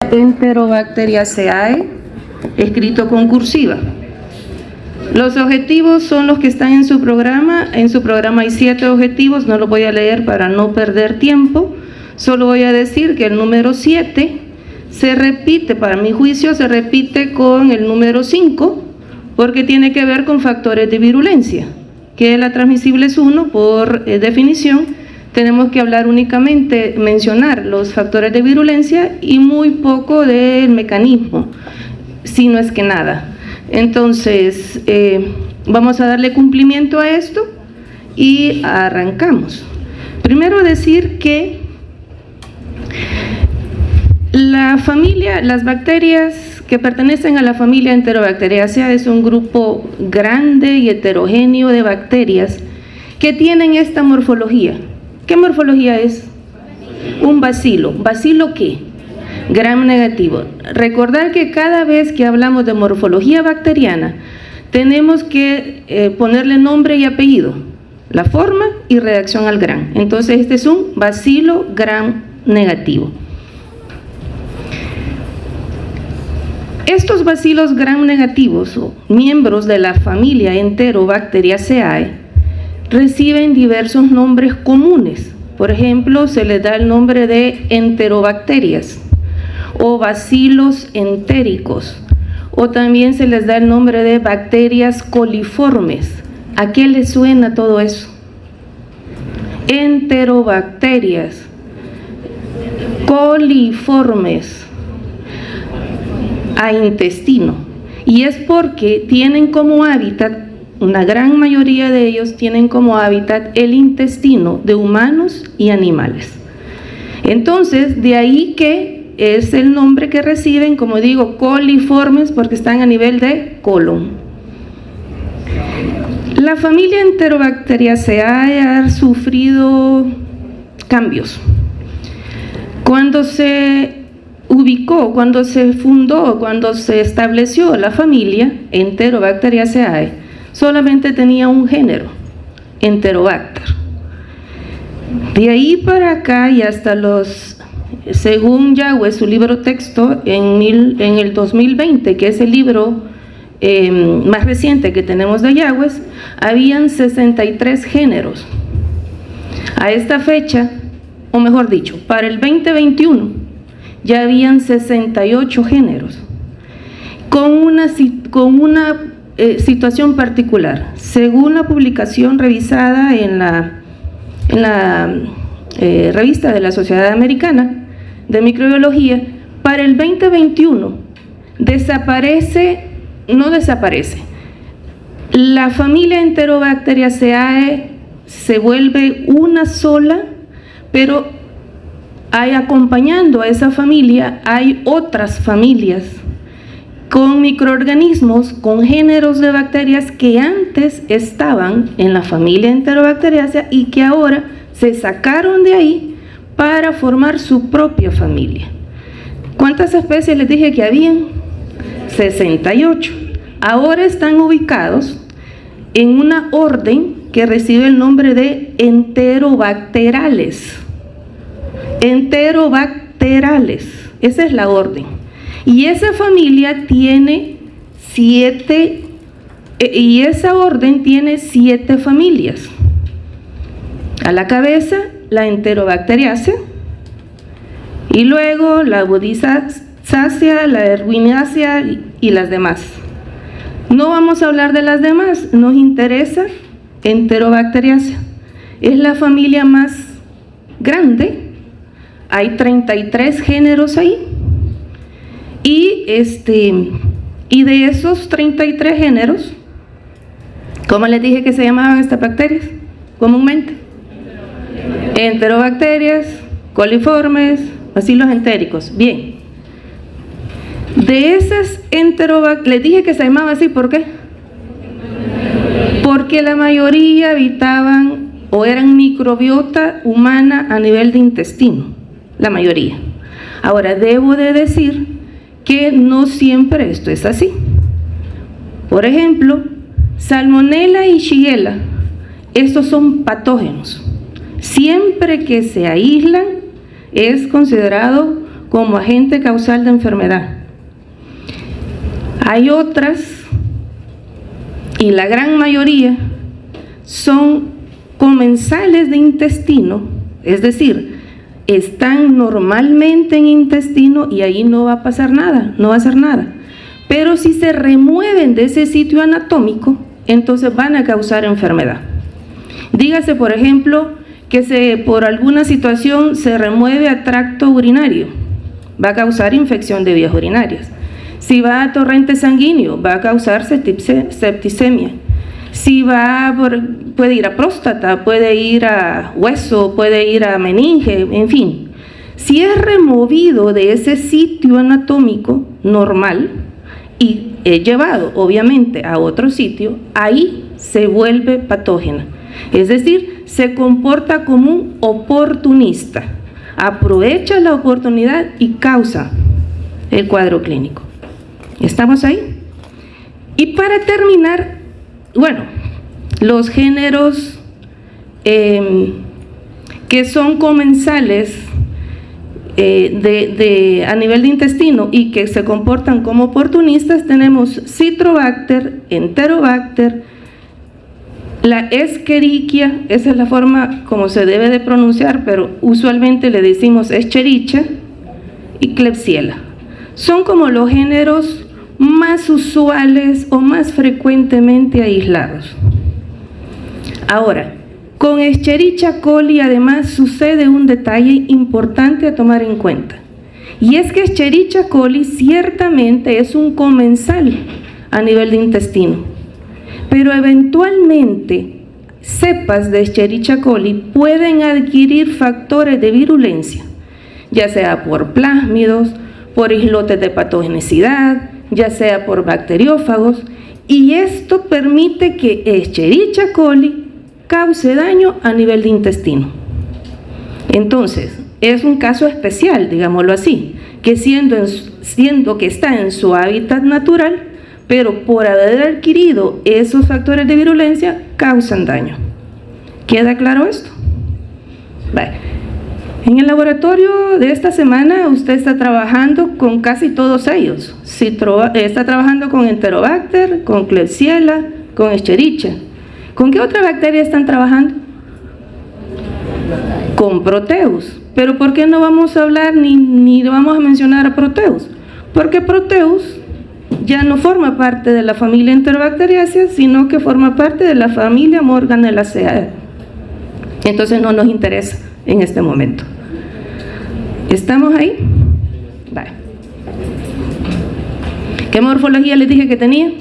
Enterobacteriaceae, escrito con cursiva. Los objetivos son los que están en su programa. En su programa hay 7 objetivos, no los voy a leer para no perder tiempo. Solo voy a decir que el número 7 se repite, para mi juicio, se repite con el número 5, porque tiene que ver con factores de virulencia, que la transmisible es 1 por definición. Tenemos que hablar únicamente, mencionar los factores de virulencia y muy poco del mecanismo, si no es que nada. Entonces, vamos a darle cumplimiento a esto y arrancamos. Primero decir que las bacterias que pertenecen a la familia Enterobacteriaceae es un grupo grande y heterogéneo de bacterias que tienen esta morfología. ¿Qué morfología es? Un bacilo. ¿Bacilo qué? Gram negativo. Recordar que cada vez que hablamos de morfología bacteriana, tenemos que ponerle nombre y apellido, la forma y reacción al gram. Entonces, este es un bacilo gram negativo. Estos bacilos gram negativos, o miembros de la familia Enterobacteriaceae, reciben diversos nombres comunes. Por ejemplo, se les da el nombre de enterobacterias o bacilos entéricos, o también se les da el nombre de bacterias coliformes. ¿A qué les suena todo eso? Enterobacterias, coliformes, a intestino. Y es porque tienen como hábitat, una gran mayoría de ellos tienen como hábitat el intestino de humanos y animales. Entonces, de ahí que es el nombre que reciben, como digo, coliformes, porque están a nivel de colon. La familia Enterobacteriaceae ha sufrido cambios. Cuando se ubicó, cuando se fundó, cuando se estableció la familia Enterobacteriaceae, solamente tenía un género, Enterobacter. De ahí para acá y hasta según Yagüe, su libro texto, en el 2020, que es el libro más reciente que tenemos de Yagüe, habían 63 géneros. A esta fecha, o mejor dicho, para el 2021, ya habían 68 géneros, con una situación particular. Según la publicación revisada en la revista de la Sociedad Americana de Microbiología, para el 2021 la familia Enterobacteriaceae se vuelve una sola, pero acompañando a esa familia hay otras familias con microorganismos, con géneros de bacterias que antes estaban en la familia Enterobacteriaceae y que ahora se sacaron de ahí para formar su propia familia. ¿Cuántas especies les dije que habían? 68. Ahora están ubicados en una orden que recibe el nombre de Enterobacterales. Enterobacterales, esa es la orden. Y esa familia tiene 7, y esa orden tiene 7 familias. A la cabeza, la Enterobacteriaceae, y luego la Bodisaceae, la Erwiniaceae y las demás. No vamos a hablar de las demás, nos interesa Enterobacteriaceae. Es la familia más grande, hay 33 géneros ahí. Y de esos 33 géneros, ¿cómo les dije que se llamaban estas bacterias comúnmente? Enterobacterias, coliformes, bacilos entéricos. Bien. De esas les dije que se llamaba así, ¿por qué? Porque la mayoría habitaban o eran microbiota humana a nivel de intestino, la mayoría. Ahora, debo de decir que no siempre esto es así. Por ejemplo, Salmonella y Shigella, estos son patógenos. Siempre que se aíslan, es considerado como agente causal de enfermedad. Hay otras, y la gran mayoría, son comensales de intestino, es decir, están normalmente en intestino y ahí no va a pasar nada, no va a hacer nada. Pero si se remueven de ese sitio anatómico, entonces van a causar enfermedad. Dígase, por ejemplo, que por alguna situación se remueve a tracto urinario, va a causar infección de vías urinarias. Si va a torrente sanguíneo, va a causar septicemia. Si puede ir a próstata, puede ir a hueso, puede ir a meninge, en fin. Si es removido de ese sitio anatómico normal y es llevado, obviamente, a otro sitio, ahí se vuelve patógena. Es decir, se comporta como un oportunista. Aprovecha la oportunidad y causa el cuadro clínico. ¿Estamos ahí? Y para terminar, bueno, los géneros que son comensales a nivel de intestino y que se comportan como oportunistas, tenemos Citrobacter, Enterobacter, la Escherichia, esa es la forma como se debe de pronunciar, pero usualmente le decimos Escherichia, y Klebsiella. Son como los géneros más usuales o más frecuentemente aislados. Ahora, con Escherichia coli además sucede un detalle importante a tomar en cuenta, y es que Escherichia coli ciertamente es un comensal a nivel de intestino, pero eventualmente cepas de Escherichia coli pueden adquirir factores de virulencia, ya sea por plásmidos, por islotes de patogenicidad, ya sea por bacteriófagos, y esto permite que Escherichia coli cause daño a nivel de intestino. Entonces, es un caso especial, digámoslo así, que siendo que está en su hábitat natural, pero por haber adquirido esos factores de virulencia, causan daño. ¿Queda claro esto? Vale. En el laboratorio de esta semana usted está trabajando con casi todos ellos. Está trabajando con Enterobacter, con Klebsiella, con Escherichia. ¿Con qué otra bacteria están trabajando? Con Proteus. ¿Pero por qué no vamos a hablar ni vamos a mencionar a Proteus? Porque Proteus ya no forma parte de la familia Enterobacteriaceae, sino que forma parte de la familia Morganelaceae. Entonces no nos interesa en este momento. ¿Estamos ahí? Vale. ¿Qué morfología les dije que tenía?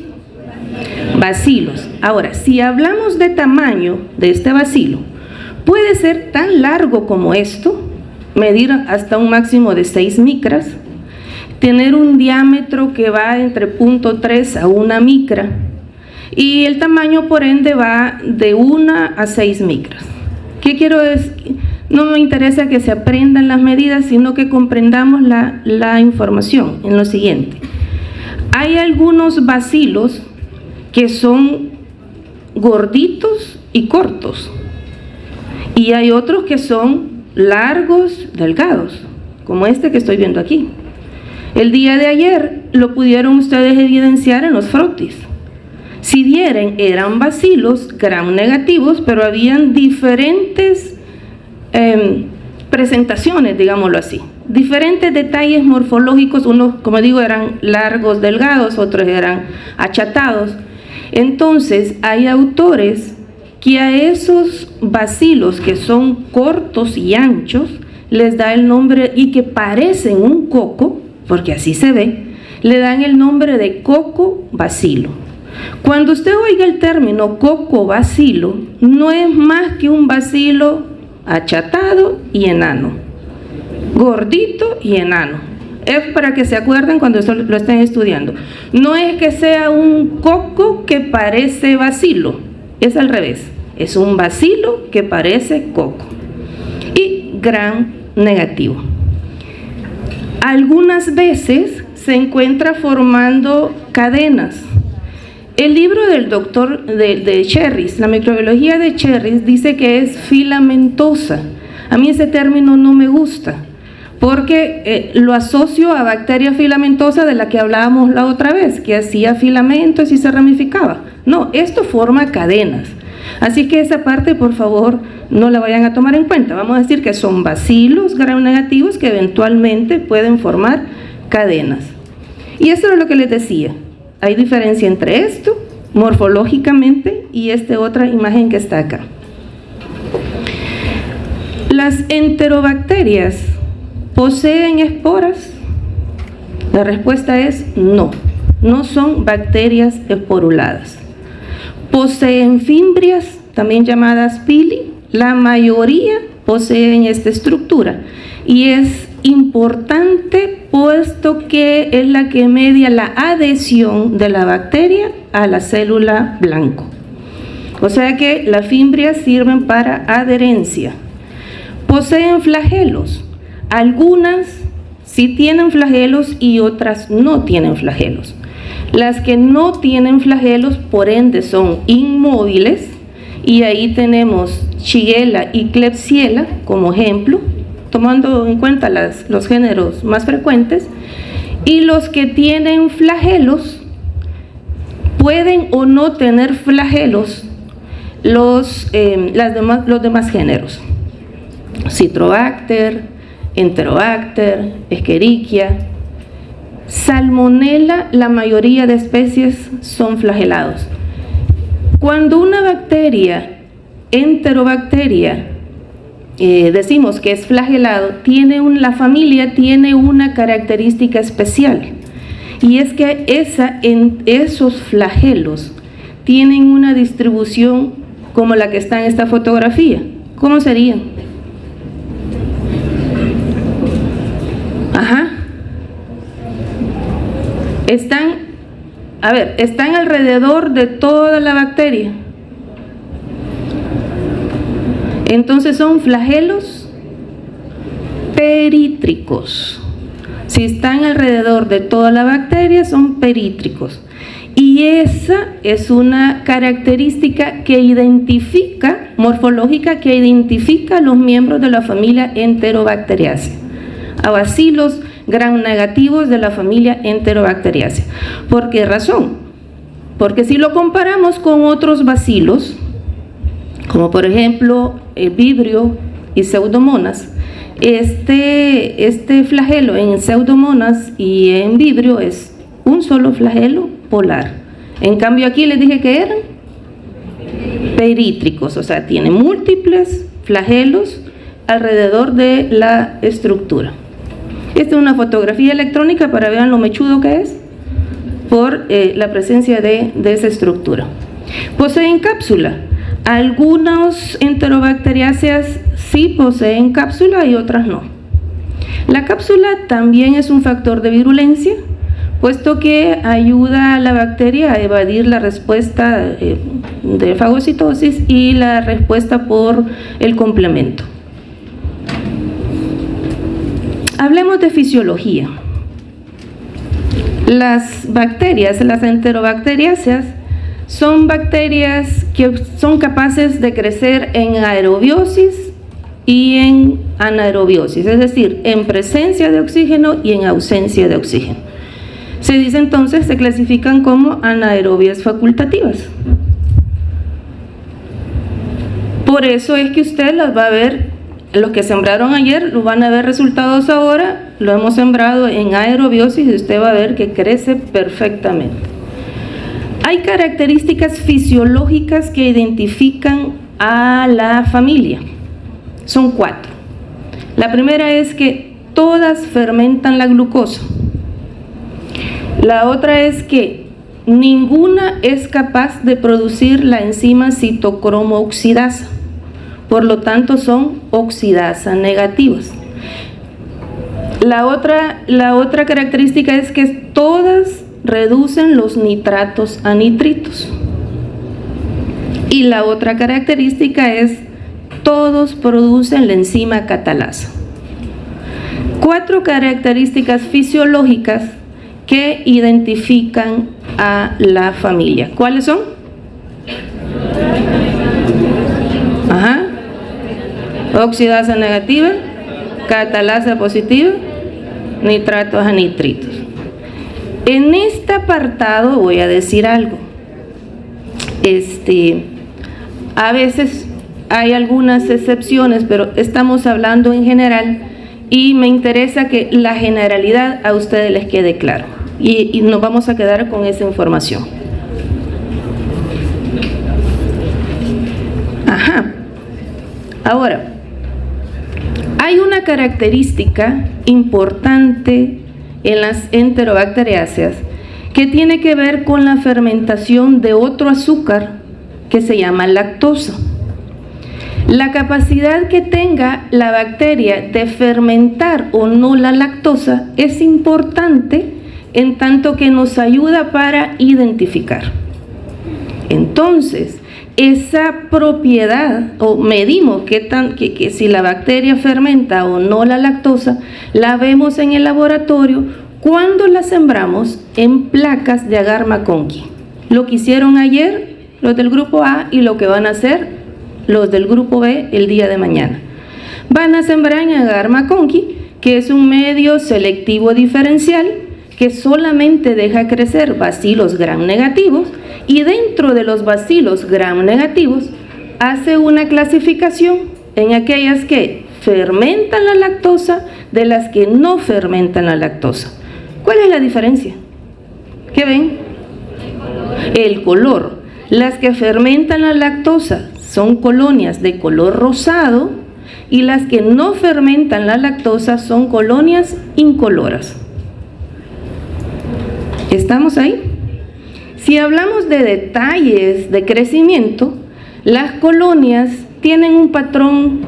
Bacilos. Ahora, si hablamos de tamaño de este bacilo, puede ser tan largo como esto, medir hasta un máximo de 6 micras, tener un diámetro que va entre 0.3 a 1 micra, y el tamaño por ende va de 1 a 6 micras. ¿Qué quiero decir? No me interesa que se aprendan las medidas, sino que comprendamos la información en lo siguiente. Hay algunos bacilos que son gorditos y cortos, y hay otros que son largos, delgados, como este que estoy viendo aquí. El día de ayer lo pudieron ustedes evidenciar en los frotis. Si vieran, eran bacilos gram negativos, pero habían diferentes presentaciones, digámoslo así, diferentes detalles morfológicos. Unos, como digo, eran largos, delgados, otros eran achatados. Entonces hay autores que a esos bacilos que son cortos y anchos les da el nombre, y que parecen un coco, porque así se ve, le dan el nombre de coco bacilo. Cuando usted oiga el término coco bacilo, no es más que un bacilo achatado y enano, gordito y enano. Es para que se acuerden cuando lo estén estudiando. No es que sea un coco que parece bacilo, es al revés, es un bacilo que parece coco. Y gram negativo. Algunas veces se encuentra formando cadenas. El libro del doctor de Cherries, la microbiología de Cherries, dice que es filamentosa. A mí ese término no me gusta, porque lo asocio a bacteria filamentosa de la que hablábamos la otra vez, que hacía filamentos y se ramificaba. No, esto forma cadenas. Así que esa parte, por favor, no la vayan a tomar en cuenta. Vamos a decir que son bacilos gram negativos que eventualmente pueden formar cadenas. Y esto es lo que les decía. Hay diferencia entre esto, morfológicamente, y esta otra imagen que está acá. ¿Las enterobacterias poseen esporas? La respuesta es no. No son bacterias esporuladas. Poseen fimbrias, también llamadas pili. La mayoría poseen esta estructura y es importante puesto que es la que media la adhesión de la bacteria a la célula blanco. O sea que las fimbrias sirven para adherencia. Poseen flagelos. Algunas sí tienen flagelos y otras no tienen flagelos. Las que no tienen flagelos, por ende, son inmóviles, y ahí tenemos Shigella y Klebsiella como ejemplo, tomando en cuenta los géneros más frecuentes. Y los que tienen flagelos pueden o no tener flagelos los demás géneros: Citrobacter, Enterobacter, Escherichia. Salmonella, la mayoría de especies son flagelados. Cuando una bacteria, enterobacteria, decimos que es flagelado, la familia tiene una característica especial, y es que esos flagelos tienen una distribución como la que está en esta fotografía. ¿Cómo serían? Ajá. Están alrededor de toda la bacteria. Entonces son flagelos perítricos. Si están alrededor de toda la bacteria, son perítricos. Y esa es una característica que identifica, morfológica, que identifica a los miembros de la familia Enterobacteriaceae, a bacilos gram negativos de la familia Enterobacteriaceae. ¿Por qué razón? Porque si lo comparamos con otros bacilos, como por ejemplo el Vibrio y Pseudomonas, este flagelo en Pseudomonas y en Vibrio es un solo flagelo polar. En cambio aquí les dije que eran perítricos, o sea, tiene múltiples flagelos alrededor de la estructura. Esta es una fotografía electrónica para que vean lo mechudo que es por la presencia de esa estructura. Poseen cápsula. Algunos enterobacteriáceas sí poseen cápsula y otras no. La cápsula también es un factor de virulencia, puesto que ayuda a la bacteria a evadir la respuesta de fagocitosis y la respuesta por el complemento. Hablemos de fisiología. Las bacterias, las enterobacteriáceas, son bacterias que son capaces de crecer en aerobiosis y en anaerobiosis, es decir, en presencia de oxígeno y en ausencia de oxígeno. Se dice entonces, se clasifican como anaerobias facultativas. Por eso es que usted las va a ver, los que sembraron ayer, lo van a ver resultados ahora, lo hemos sembrado en aerobiosis y usted va a ver que crece perfectamente. Hay características fisiológicas que identifican a la familia. Son 4. La primera es que todas fermentan la glucosa. La otra es que ninguna es capaz de producir la enzima citocromo oxidasa. Por lo tanto, son oxidasa negativas. La otra característica es que todas reducen los nitratos a nitritos. Y la otra característica es todos producen la enzima catalasa. 4 características fisiológicas que identifican a la familia. ¿Cuáles son? Oxidasa negativa, catalasa positiva, nitratos a nitritos. En este apartado voy a decir algo. A veces hay algunas excepciones, pero estamos hablando en general y me interesa que la generalidad a ustedes les quede claro y nos vamos a quedar con esa información. Ajá. Ahora, hay una característica importante en las enterobacteriáceas que tiene que ver con la fermentación de otro azúcar que se llama lactosa. La capacidad que tenga la bacteria de fermentar o no la lactosa es importante en tanto que nos ayuda para identificar. Entonces, esa propiedad, o medimos que si la bacteria fermenta o no la lactosa, la vemos en el laboratorio cuando la sembramos en placas de agar McConkey. Lo que hicieron ayer los del grupo A y lo que van a hacer los del grupo B el día de mañana. Van a sembrar en agar McConkey, que es un medio selectivo diferencial que solamente deja crecer bacilos gram negativos, y dentro de los bacilos gram negativos hace una clasificación en aquellas que fermentan la lactosa de las que no fermentan la lactosa. ¿Cuál es la diferencia? ¿Qué ven? El color. Las que fermentan la lactosa son colonias de color rosado y las que no fermentan la lactosa son colonias incoloras. ¿Estamos ahí? Si hablamos de detalles de crecimiento, las colonias tienen un patrón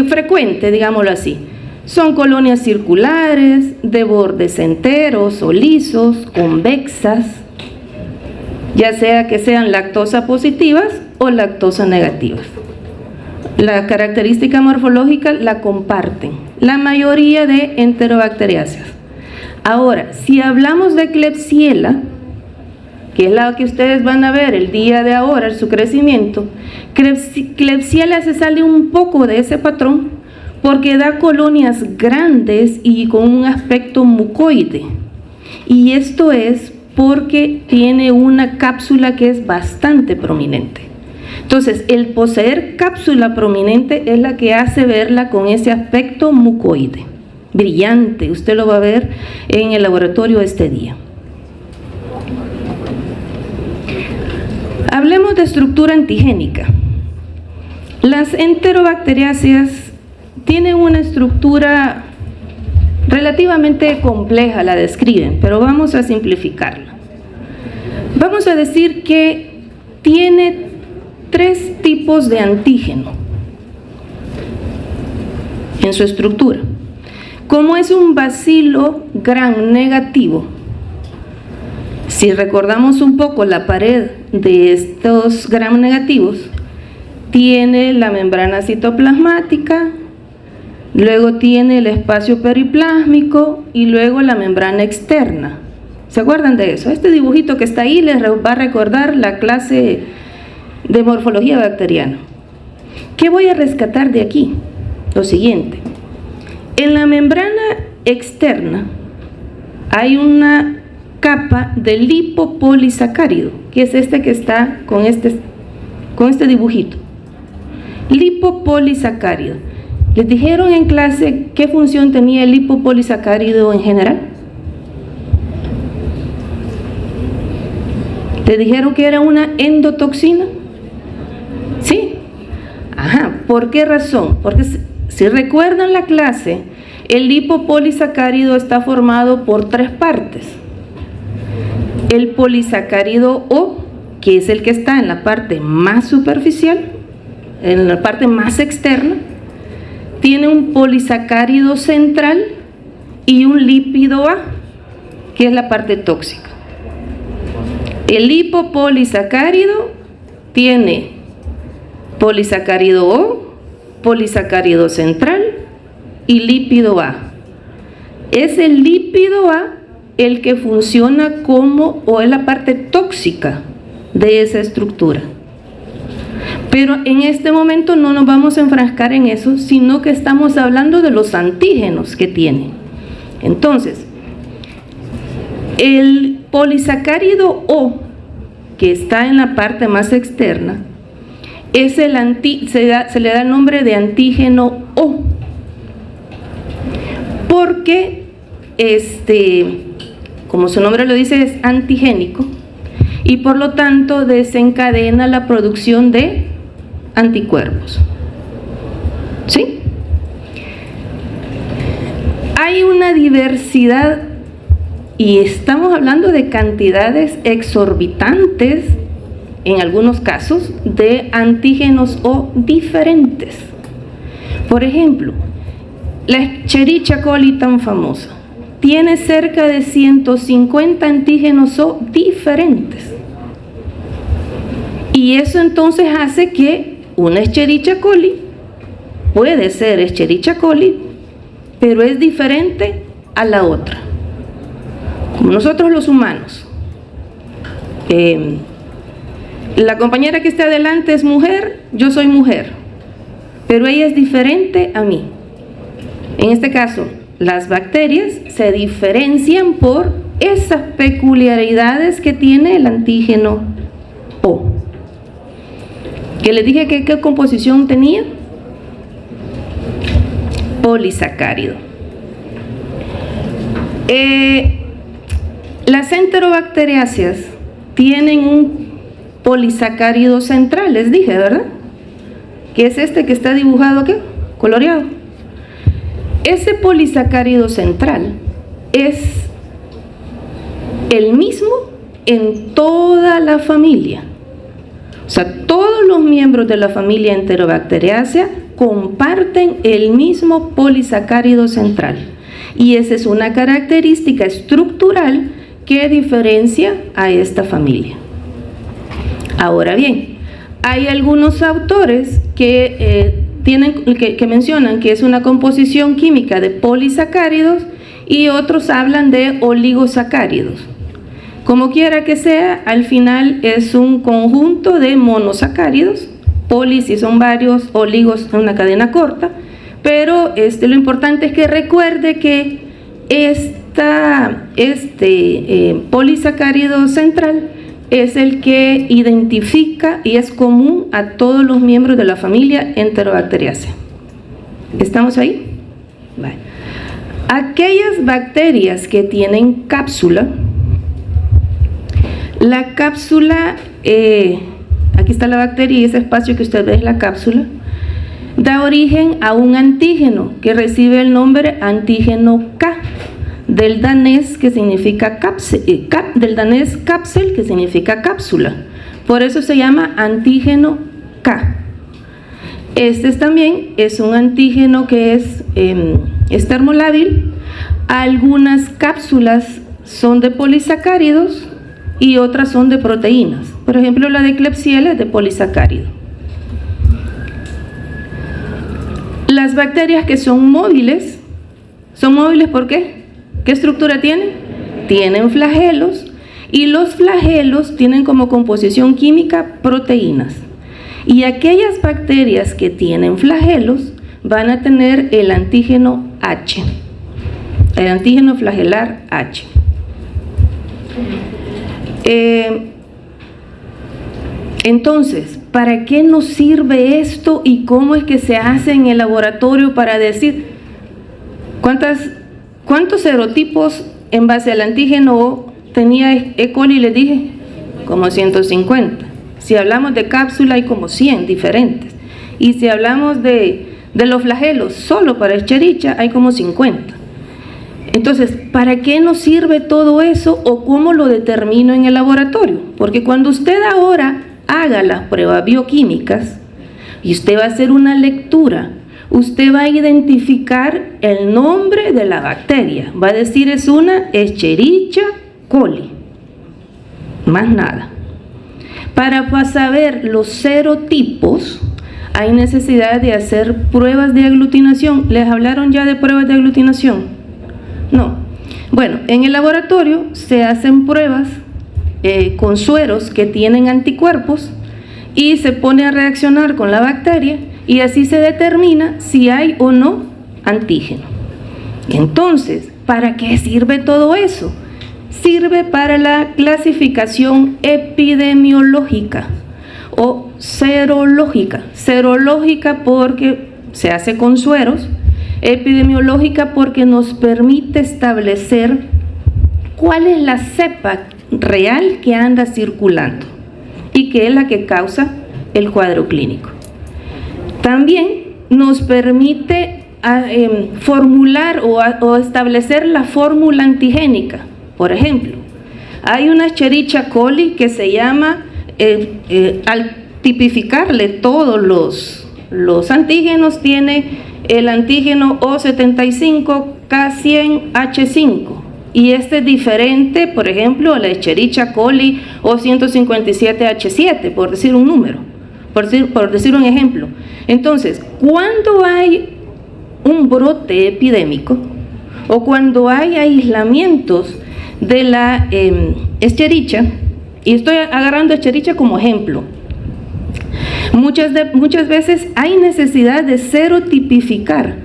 frecuente, digámoslo así. Son colonias circulares, de bordes enteros o lisos, convexas, ya sea que sean lactosa positivas o lactosa negativas. La característica morfológica la comparten la mayoría de enterobacteriáceas. Ahora, si hablamos de Klebsiella, que es la que ustedes van a ver el día de ahora, su crecimiento, Klebsiella se sale un poco de ese patrón porque da colonias grandes y con un aspecto mucoide. Y esto es porque tiene una cápsula que es bastante prominente. Entonces, el poseer cápsula prominente es la que hace verla con ese aspecto mucoide. Brillante, usted lo va a ver en el laboratorio este día. Hablemos de estructura antigénica. Las enterobacteriáceas tienen una estructura relativamente compleja, la describen, pero vamos a simplificarla. Vamos a decir que tiene 3 tipos de antígeno en su estructura. Como es un bacilo gram negativo, si recordamos un poco la pared de estos gram negativos, tiene la membrana citoplasmática, luego tiene el espacio periplásmico y luego la membrana externa. ¿Se acuerdan de eso? Este dibujito que está ahí les va a recordar la clase de morfología bacteriana. ¿Qué voy a rescatar de aquí? Lo siguiente. En la membrana externa hay una capa de lipopolisacárido, que es este que está con este dibujito. Lipopolisacárido. ¿Les dijeron en clase qué función tenía el lipopolisacárido en general? ¿Les dijeron que era una endotoxina? ¿Sí? Ajá. ¿Por qué razón? Porque si recuerdan la clase, el lipopolisacárido está formado por 3 partes. El polisacárido O, que es el que está en la parte más superficial, en la parte más externa, tiene un polisacárido central y un lípido A, que es la parte tóxica. El lipopolisacárido tiene polisacárido O, polisacárido central y lípido A. Es el lípido A el que funciona como, o es la parte tóxica de esa estructura. Pero en este momento no nos vamos a enfrascar en eso, sino que estamos hablando de los antígenos que tiene. Entonces, el polisacárido O, que está en la parte más externa, es se le da el nombre de antígeno O, porque como su nombre lo dice, es antigénico y por lo tanto desencadena la producción de anticuerpos. ¿Sí? Hay una diversidad y estamos hablando de cantidades exorbitantes, en algunos casos, de antígenos O diferentes. Por ejemplo, la Escherichia coli tan famosa tiene cerca de 150 antígenos O diferentes. Y eso entonces hace que una Escherichia coli puede ser Escherichia coli, pero es diferente a la otra. Como nosotros los humanos. La compañera que está adelante es mujer, yo soy mujer, pero ella es diferente a mí. En este caso, las bacterias se diferencian por esas peculiaridades que tiene el antígeno O. Que les dije que qué composición tenía. Polisacárido. Las enterobacteriáceas tienen un polisacárido central, les dije, ¿verdad? Que es este que está dibujado aquí, coloreado. Ese polisacárido central es el mismo en toda la familia. O sea, todos los miembros de la familia Enterobacteriaceae comparten el mismo polisacárido central. Y esa es una característica estructural que diferencia a esta familia. Ahora bien, hay algunos autores que mencionan que es una composición química de polisacáridos y otros hablan de oligosacáridos. Como quiera que sea, al final es un conjunto de monosacáridos, polis si son varios, oligos en una cadena corta, pero lo importante es que recuerde que polisacárido central es el que identifica y es común a todos los miembros de la familia Enterobacteriaceae. ¿Estamos ahí? Vale. Aquellas bacterias que tienen cápsula, la cápsula, aquí está la bacteria y ese espacio que usted ve es la cápsula, da origen a un antígeno que recibe el nombre antígeno K, del danés que significa del danés kapsel, que significa cápsula. Por eso se llama antígeno K. También es un antígeno que es termolábil. Algunas cápsulas son de polisacáridos y otras son de proteínas. Por ejemplo, la de Klebsiella es de polisacárido. Las bacterias que son móviles ¿por qué? ¿Qué estructura tienen? Tienen flagelos y los flagelos tienen como composición química proteínas. Y aquellas bacterias que tienen flagelos van a tener el antígeno H, el antígeno flagelar H. Entonces, ¿para qué nos sirve esto y cómo es que se hace en el laboratorio para decir cuántos serotipos en base al antígeno O tenía E. coli? Les dije, como 150. Si hablamos de cápsula hay como 100 diferentes. Y si hablamos de los flagelos, solo para Escherichia hay como 50. Entonces, ¿para qué nos sirve todo eso o cómo lo determino en el laboratorio? Porque cuando usted ahora haga las pruebas bioquímicas y usted va a hacer una lectura, usted va a identificar el nombre de la bacteria. Va a decir es una Escherichia coli. Más nada. Para saber los serotipos, hay necesidad de hacer pruebas de aglutinación. ¿Les hablaron ya de pruebas de aglutinación? No. Bueno, en el laboratorio se hacen pruebas con sueros que tienen anticuerpos y se pone a reaccionar con la bacteria y así se determina si hay o no antígeno. Entonces, ¿para qué sirve todo eso? Sirve para la clasificación epidemiológica o serológica. Serológica porque se hace con sueros, epidemiológica porque nos permite establecer cuál es la cepa real que anda circulando y que es la que causa el cuadro clínico. También nos permite formular o establecer la fórmula antigénica. Por ejemplo, hay una Escherichia coli que se llama, al tipificarle todos los antígenos, tiene el antígeno O75K100H5 y este es diferente, por ejemplo, a la Escherichia coli O157H7, por decir un número, por decir un ejemplo. Entonces, cuando hay un brote epidémico o cuando hay aislamientos de la Escherichia, y estoy agarrando Escherichia como ejemplo, muchas veces hay necesidad de serotipificar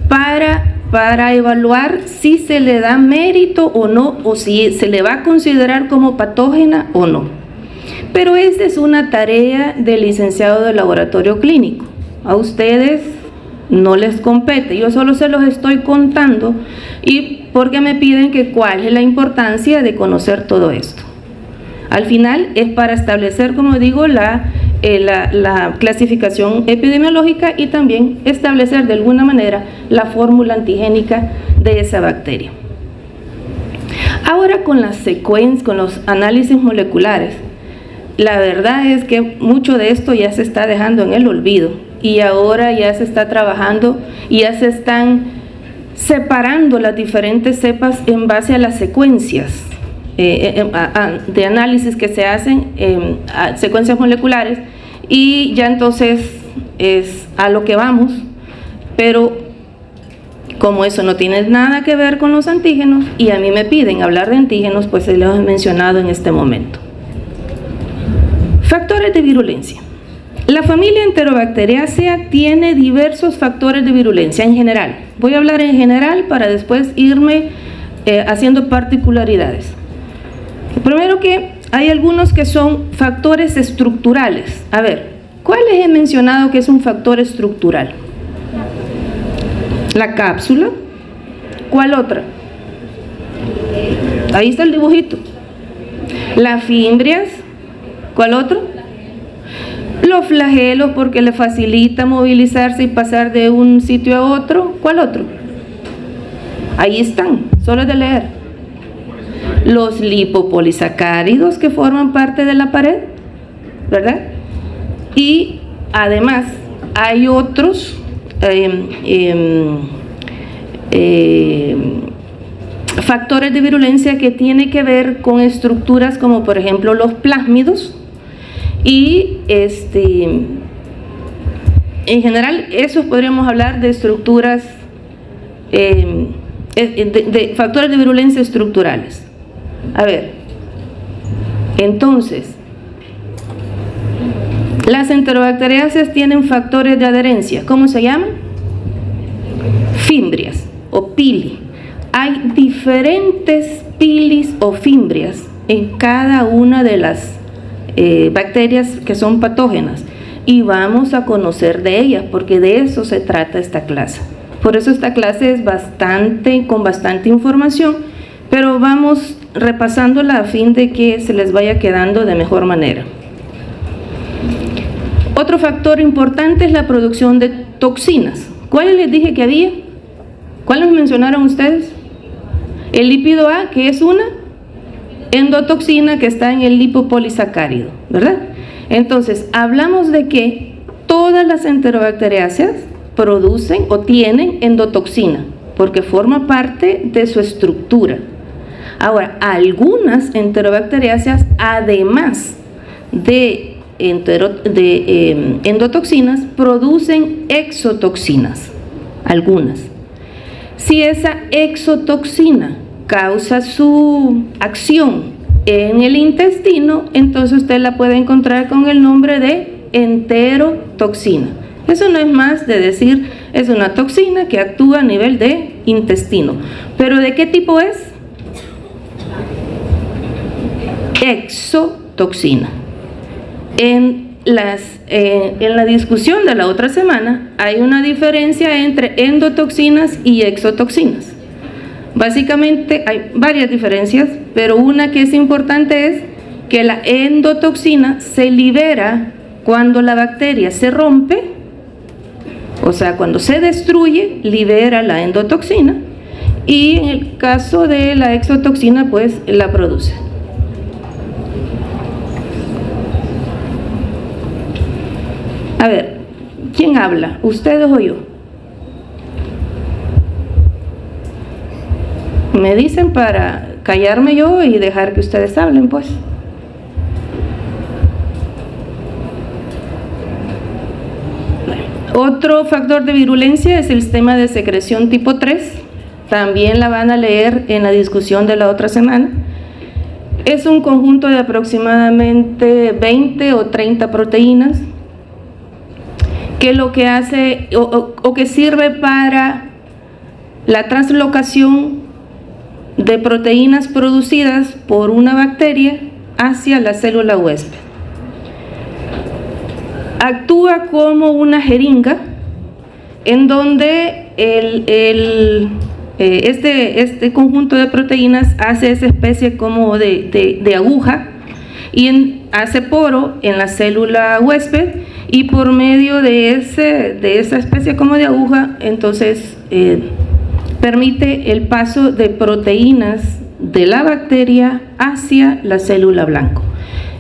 para evaluar si se le da mérito o no, o si se le va a considerar como patógena o no. Pero esta es una tarea del licenciado de laboratorio clínico. A ustedes no les compete, yo solo se los estoy contando y porque me piden que cuál es la importancia de conocer todo esto. Al final es para establecer, como digo, la clasificación epidemiológica y también establecer de alguna manera la fórmula antigénica de esa bacteria. Ahora con las secuencias, con los análisis moleculares, la verdad es que mucho de esto ya se está dejando en el olvido y ahora ya se está trabajando y ya se están separando las diferentes cepas en base a las secuencias de análisis que se hacen, secuencias moleculares, y ya entonces es a lo que vamos, pero como eso no tiene nada que ver con los antígenos y a mí me piden hablar de antígenos, pues se los he mencionado en este momento. Factores de virulencia. La familia Enterobacteriaceae tiene diversos factores de virulencia en general. Voy a hablar en general para después irme haciendo particularidades. Primero que hay algunos que son factores estructurales. A ver, ¿cuáles he mencionado que es un factor estructural? La cápsula. ¿Cuál otra? Ahí está el dibujito. Las fimbrias. ¿Cuál otro? Los flagelos, porque le facilita movilizarse y pasar de un sitio a otro. ¿Cuál otro? Ahí están, solo es de leer. Los lipopolisacáridos que forman parte de la pared, ¿verdad? Y además hay otros factores de virulencia que tienen que ver con estructuras como por ejemplo los plásmidos y en general esos podríamos hablar de estructuras de factores de virulencia estructurales. A ver, entonces las enterobacteriáceas tienen factores de adherencia. ¿Cómo se llaman? Fimbrias o pili. Hay diferentes pilis o fimbrias en cada una de las bacterias que son patógenas y vamos a conocer de ellas porque de eso se trata esta clase. Por eso esta clase es con bastante información, pero vamos repasándola a fin de que se les vaya quedando de mejor manera. Otro factor importante es la producción de toxinas. ¿Cuáles les dije que había? ¿Cuáles mencionaron ustedes? El lípido A, que es una endotoxina que está en el lipopolisacárido, ¿verdad? Entonces, hablamos de que todas las enterobacteriáceas producen o tienen endotoxina, porque forma parte de su estructura. Ahora, algunas enterobacteriáceas, además de endotoxinas, producen exotoxinas, algunas. Si esa exotoxina causa su acción en el intestino, entonces usted la puede encontrar con el nombre de enterotoxina. Eso no es más de decir, es una toxina que actúa a nivel de intestino. ¿Pero de qué tipo es? Exotoxina. En la discusión de la otra semana hay una diferencia entre endotoxinas y exotoxinas. Básicamente hay varias diferencias, pero una que es importante es que la endotoxina se libera cuando la bacteria se rompe, o sea, cuando se destruye, libera la endotoxina, y en el caso de la exotoxina, pues la produce. A ver, ¿quién habla? ¿Ustedes o yo? Me dicen para callarme yo y dejar que ustedes hablen, pues. Otro factor de virulencia es el sistema de secreción tipo 3. También la van a leer en la discusión de la otra semana. Es un conjunto de aproximadamente 20 o 30 proteínas que lo que hace o que sirve para la translocación de proteínas producidas por una bacteria hacia la célula huésped. Actúa como una jeringa en donde este conjunto de proteínas hace esa especie como de aguja y hace poro en la célula huésped, y por medio de esa especie como de aguja, entonces permite el paso de proteínas de la bacteria hacia la célula blanco.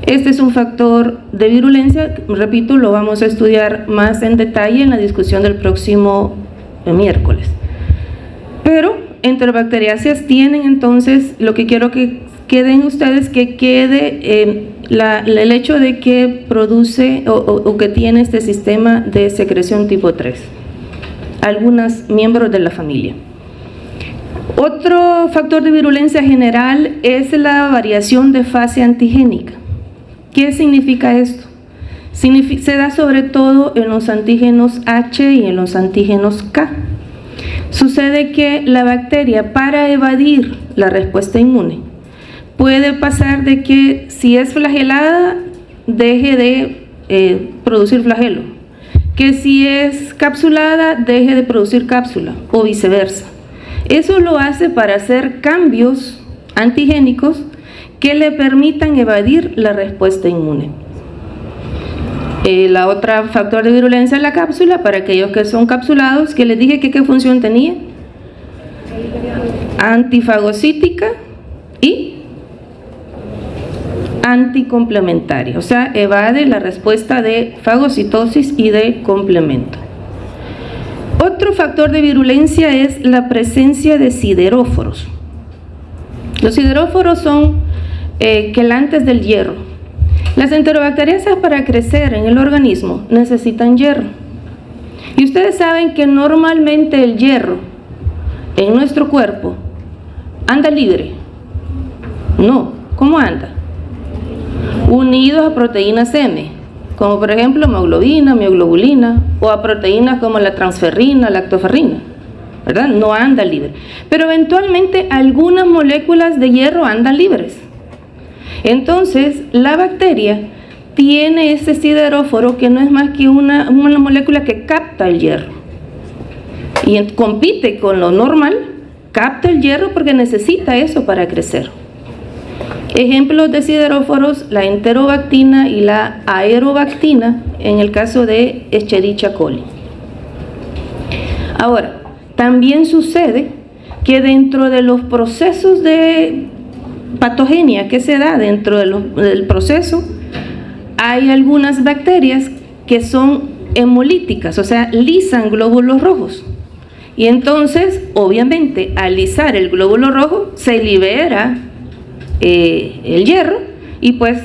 Este es un factor de virulencia, repito, lo vamos a estudiar más en detalle en la discusión del próximo miércoles. Pero enterobacteriáceas tienen entonces, lo que quiero que queden ustedes, que quede el hecho de que produce o que tiene este sistema de secreción tipo 3, algunos miembros de la familia. Otro factor de virulencia general es la variación de fase antigénica. ¿Qué significa esto? Se da sobre todo en los antígenos H y en los antígenos K. Sucede que la bacteria, para evadir la respuesta inmune, puede pasar de que si es flagelada deje de producir flagelo, que si es capsulada deje de producir cápsula o viceversa. Eso lo hace para hacer cambios antigénicos que le permitan evadir la respuesta inmune. La otra factor de virulencia es la cápsula, para aquellos que son capsulados, que les dije que qué función tenía. Antifagocítica y anticomplementaria, o sea, evade la respuesta de fagocitosis y de complemento. Otro factor de virulencia es la presencia de sideróforos. Los sideróforos son quelantes del hierro. Las enterobacteriáceas, para crecer en el organismo, necesitan hierro. Y ustedes saben que normalmente el hierro en nuestro cuerpo anda libre. No, ¿cómo anda? Unidos a proteínas M, como por ejemplo hemoglobina, mioglobulina, o a proteínas como la transferrina, lactoferrina, ¿verdad? No anda libre. Pero eventualmente algunas moléculas de hierro andan libres. Entonces, la bacteria tiene ese sideróforo que no es más que una molécula que capta el hierro. Y compite con lo normal, capta el hierro porque necesita eso para crecer. Ejemplos de sideróforos, la enterobactina y la aerobactina, en el caso de Escherichia coli. Ahora, también sucede que dentro de los procesos de patogenia que se da dentro del proceso, hay algunas bacterias que son hemolíticas, o sea, lisan glóbulos rojos. Y entonces, obviamente, al lisar el glóbulo rojo, se libera el hierro, y pues,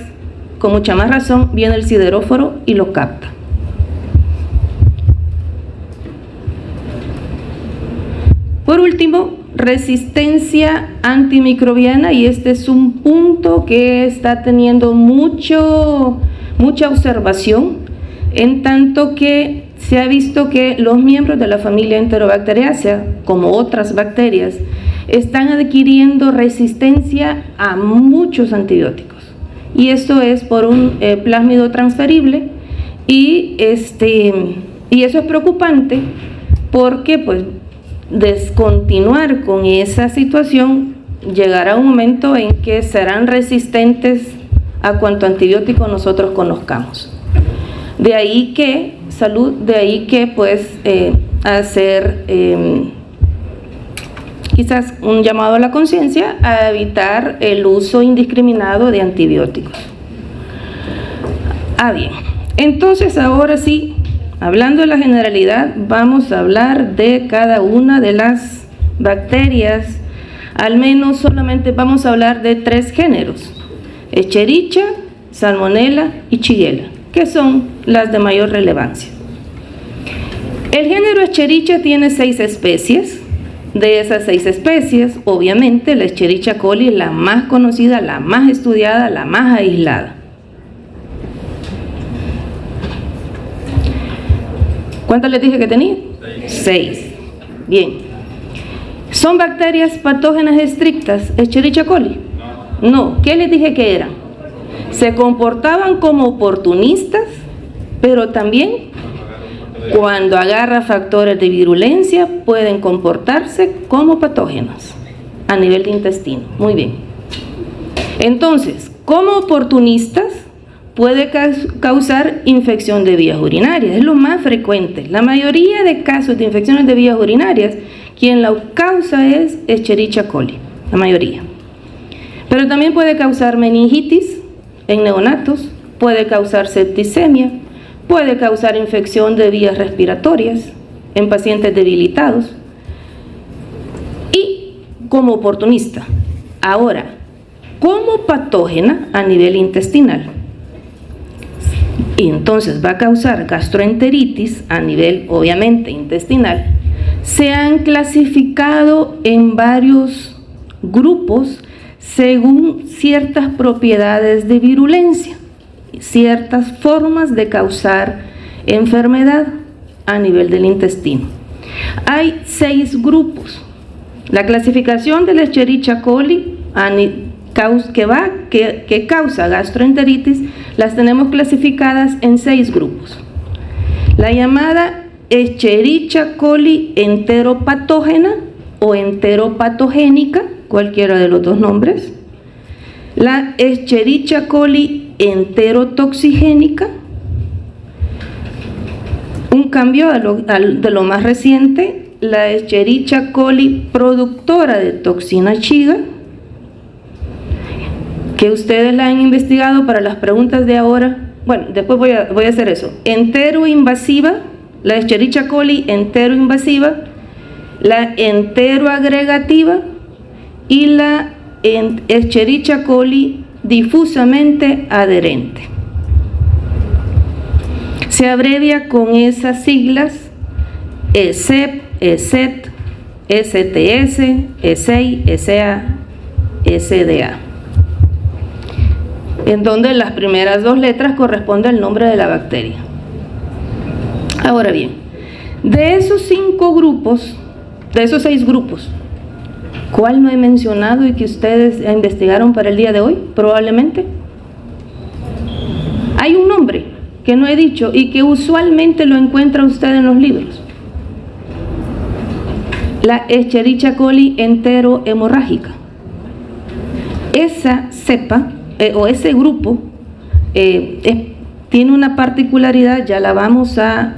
con mucha más razón, viene el sideróforo y lo capta. Por último, resistencia antimicrobiana, y este es un punto que está teniendo mucha observación. en tanto que se ha visto que los miembros de la familia Enterobacteriaceae, como otras bacterias, están adquiriendo resistencia a muchos antibióticos. Y esto es por un plásmido transferible y eso es preocupante porque pues descontinuar con esa situación llegará un momento en que serán resistentes a cuanto antibiótico nosotros conozcamos. De ahí que pues hacer quizás un llamado a la conciencia a evitar el uso indiscriminado de antibióticos. Bien, entonces ahora sí, hablando de la generalidad, vamos a hablar de cada una de las bacterias. Al menos solamente vamos a hablar de 3 géneros: Escherichia, Salmonella y Shigella, que son las de mayor relevancia. El género Escherichia tiene 6 especies. De esas 6 especies, obviamente la Escherichia coli es la más conocida, la más estudiada, la más aislada. ¿Cuántas les dije que tenía? 6. Bien. ¿Son bacterias patógenas estrictas, Escherichia coli? No. ¿Qué les dije que eran? Se comportaban como oportunistas, pero también cuando agarra factores de virulencia pueden comportarse como patógenos a nivel de intestino. Muy bien. Entonces, como oportunistas puede causar infección de vías urinarias, es lo más frecuente. La mayoría de casos de infecciones de vías urinarias, quien la causa es Escherichia coli, la mayoría. Pero también puede causar meningitis en neonatos, puede causar septicemia, puede causar infección de vías respiratorias en pacientes debilitados y como oportunista. Ahora, como patógena a nivel intestinal, y entonces va a causar gastroenteritis a nivel obviamente intestinal. Se han clasificado en varios grupos según ciertas propiedades de virulencia, ciertas formas de causar enfermedad a nivel del intestino. Hay 6 grupos. La clasificación de la Escherichia coli que causa gastroenteritis las tenemos clasificadas en 6 grupos. La llamada Escherichia coli enteropatógena o enteropatogénica, cualquiera de los 2 nombres. La Escherichia coli enterotoxigénica. Un cambio de lo más reciente, la Escherichia coli productora de toxina Shiga, que ustedes la han investigado para las preguntas de ahora. Bueno, después voy a hacer eso. Enteroinvasiva, la Escherichia coli enteroinvasiva, la enteroagregativa y la Escherichia coli difusamente adherente. Se abrevia con esas siglas ESEP, ESET, STS, ESEI, ESEA, SDA, en donde las primeras 2 letras corresponden al nombre de la bacteria. Ahora bien, de esos 5 grupos, de esos 6 grupos, ¿cuál no he mencionado y que ustedes investigaron para el día de hoy? Probablemente. Hay un nombre que no he dicho y que usualmente lo encuentra usted en los libros. La Escherichia coli enterohemorrágica. Esa cepa o ese grupo tiene una particularidad, ya la vamos a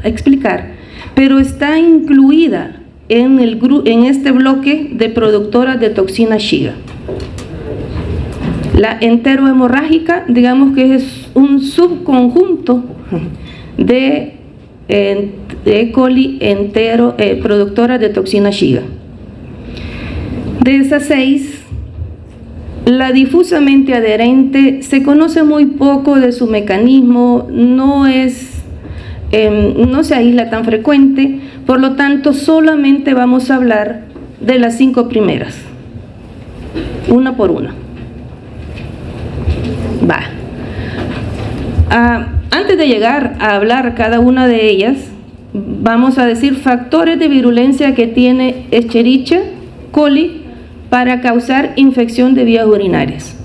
explicar, pero está incluida en este bloque de productoras de toxina Shiga. La enterohemorrágica, digamos que es un subconjunto de E. coli productoras de toxina Shiga. De esas 6, la difusamente adherente se conoce muy poco de su mecanismo, no se aísla tan frecuente, por lo tanto solamente vamos a hablar de las 5 primeras, una por una. antes de llegar a hablar cada una de ellas, vamos a decir factores de virulencia que tiene Escherichia coli para causar infección de vías urinarias.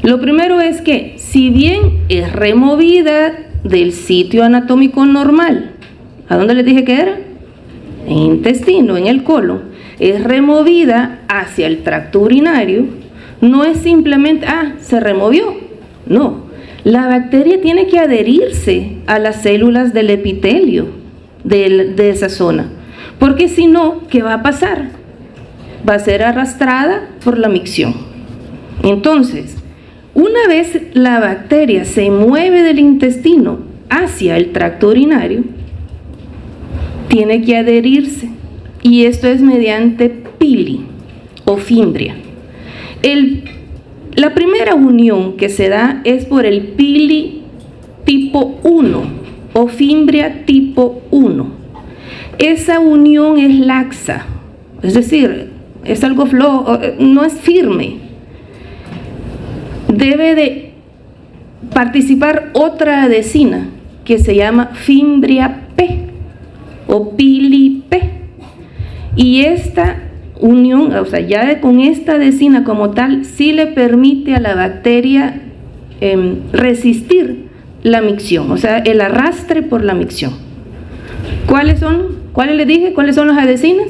Lo primero es que, si bien es removida del sitio anatómico normal, ¿a dónde les dije que era? En el intestino, en el colon, es removida hacia el tracto urinario, no es simplemente, se removió, no. La bacteria tiene que adherirse a las células del epitelio de esa zona, porque si no, ¿qué va a pasar? Va a ser arrastrada por la micción. Entonces, una vez la bacteria se mueve del intestino hacia el tracto urinario, tiene que adherirse, y esto es mediante pili o fimbria. La primera unión que se da es por el pili tipo 1 o fimbria tipo 1. Esa unión es laxa, es decir, es algo flojo, no es firme. Debe de participar otra adhesina que se llama fimbria P o pili P, y esta unión, o sea, ya con esta adhesina como tal, sí le permite a la bacteria resistir la micción, o sea, el arrastre por la micción. ¿Cuáles les dije? ¿Cuáles son las adhesinas?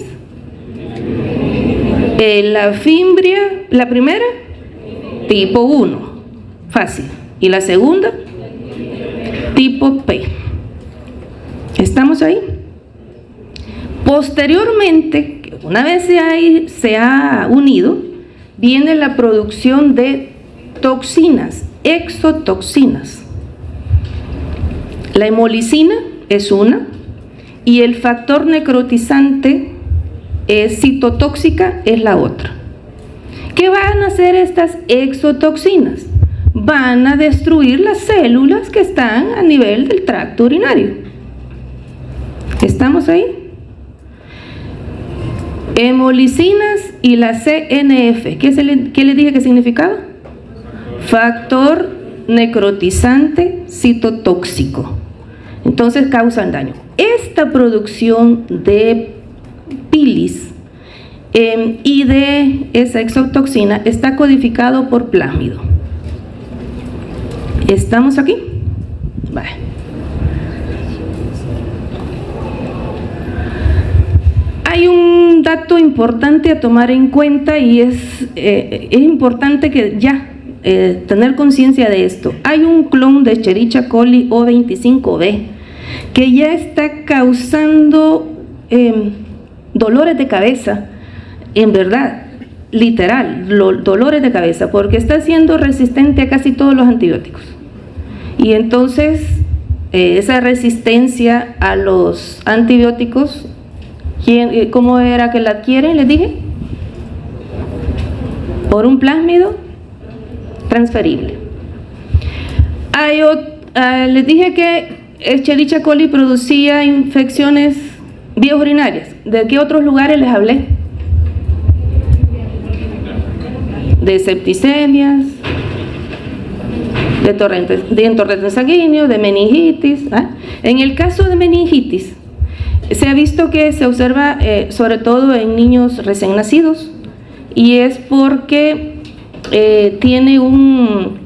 La fimbria, la primera, tipo 1, fácil. Y la segunda, tipo P. ¿Estamos ahí? Posteriormente, una vez se ha unido, viene la producción de toxinas, exotoxinas. La hemolicina es una, y el factor necrotizante citotóxica es la otra. ¿Qué van a hacer estas exotoxinas? Van a destruir las células que están a nivel del tracto urinario. ¿Estamos ahí? Hemolicinas y la CNF. ¿Qué le dije que significaba? Factor necrotizante citotóxico. Entonces causan daño. Esta producción de pilis y de esa exotoxina está codificado por plásmido. ¿Estamos aquí? Vale. Hay un dato importante a tomar en cuenta, y es importante que ya tener conciencia de esto. Hay un clon de Escherichia coli O25B que ya está causando dolores de cabeza, en verdad, literal, dolores de cabeza, porque está siendo resistente a casi todos los antibióticos. Y entonces esa resistencia a los antibióticos, ¿cómo era que la adquieren? Les dije, por un plásmido transferible. Les dije que Escherichia coli producía infecciones vías urinarias. ¿De qué otros lugares les hablé? De septicemias, de torrentes sanguíneos, de meningitis. En el caso de meningitis, se ha visto que se observa sobre todo en niños recién nacidos, y es porque tiene un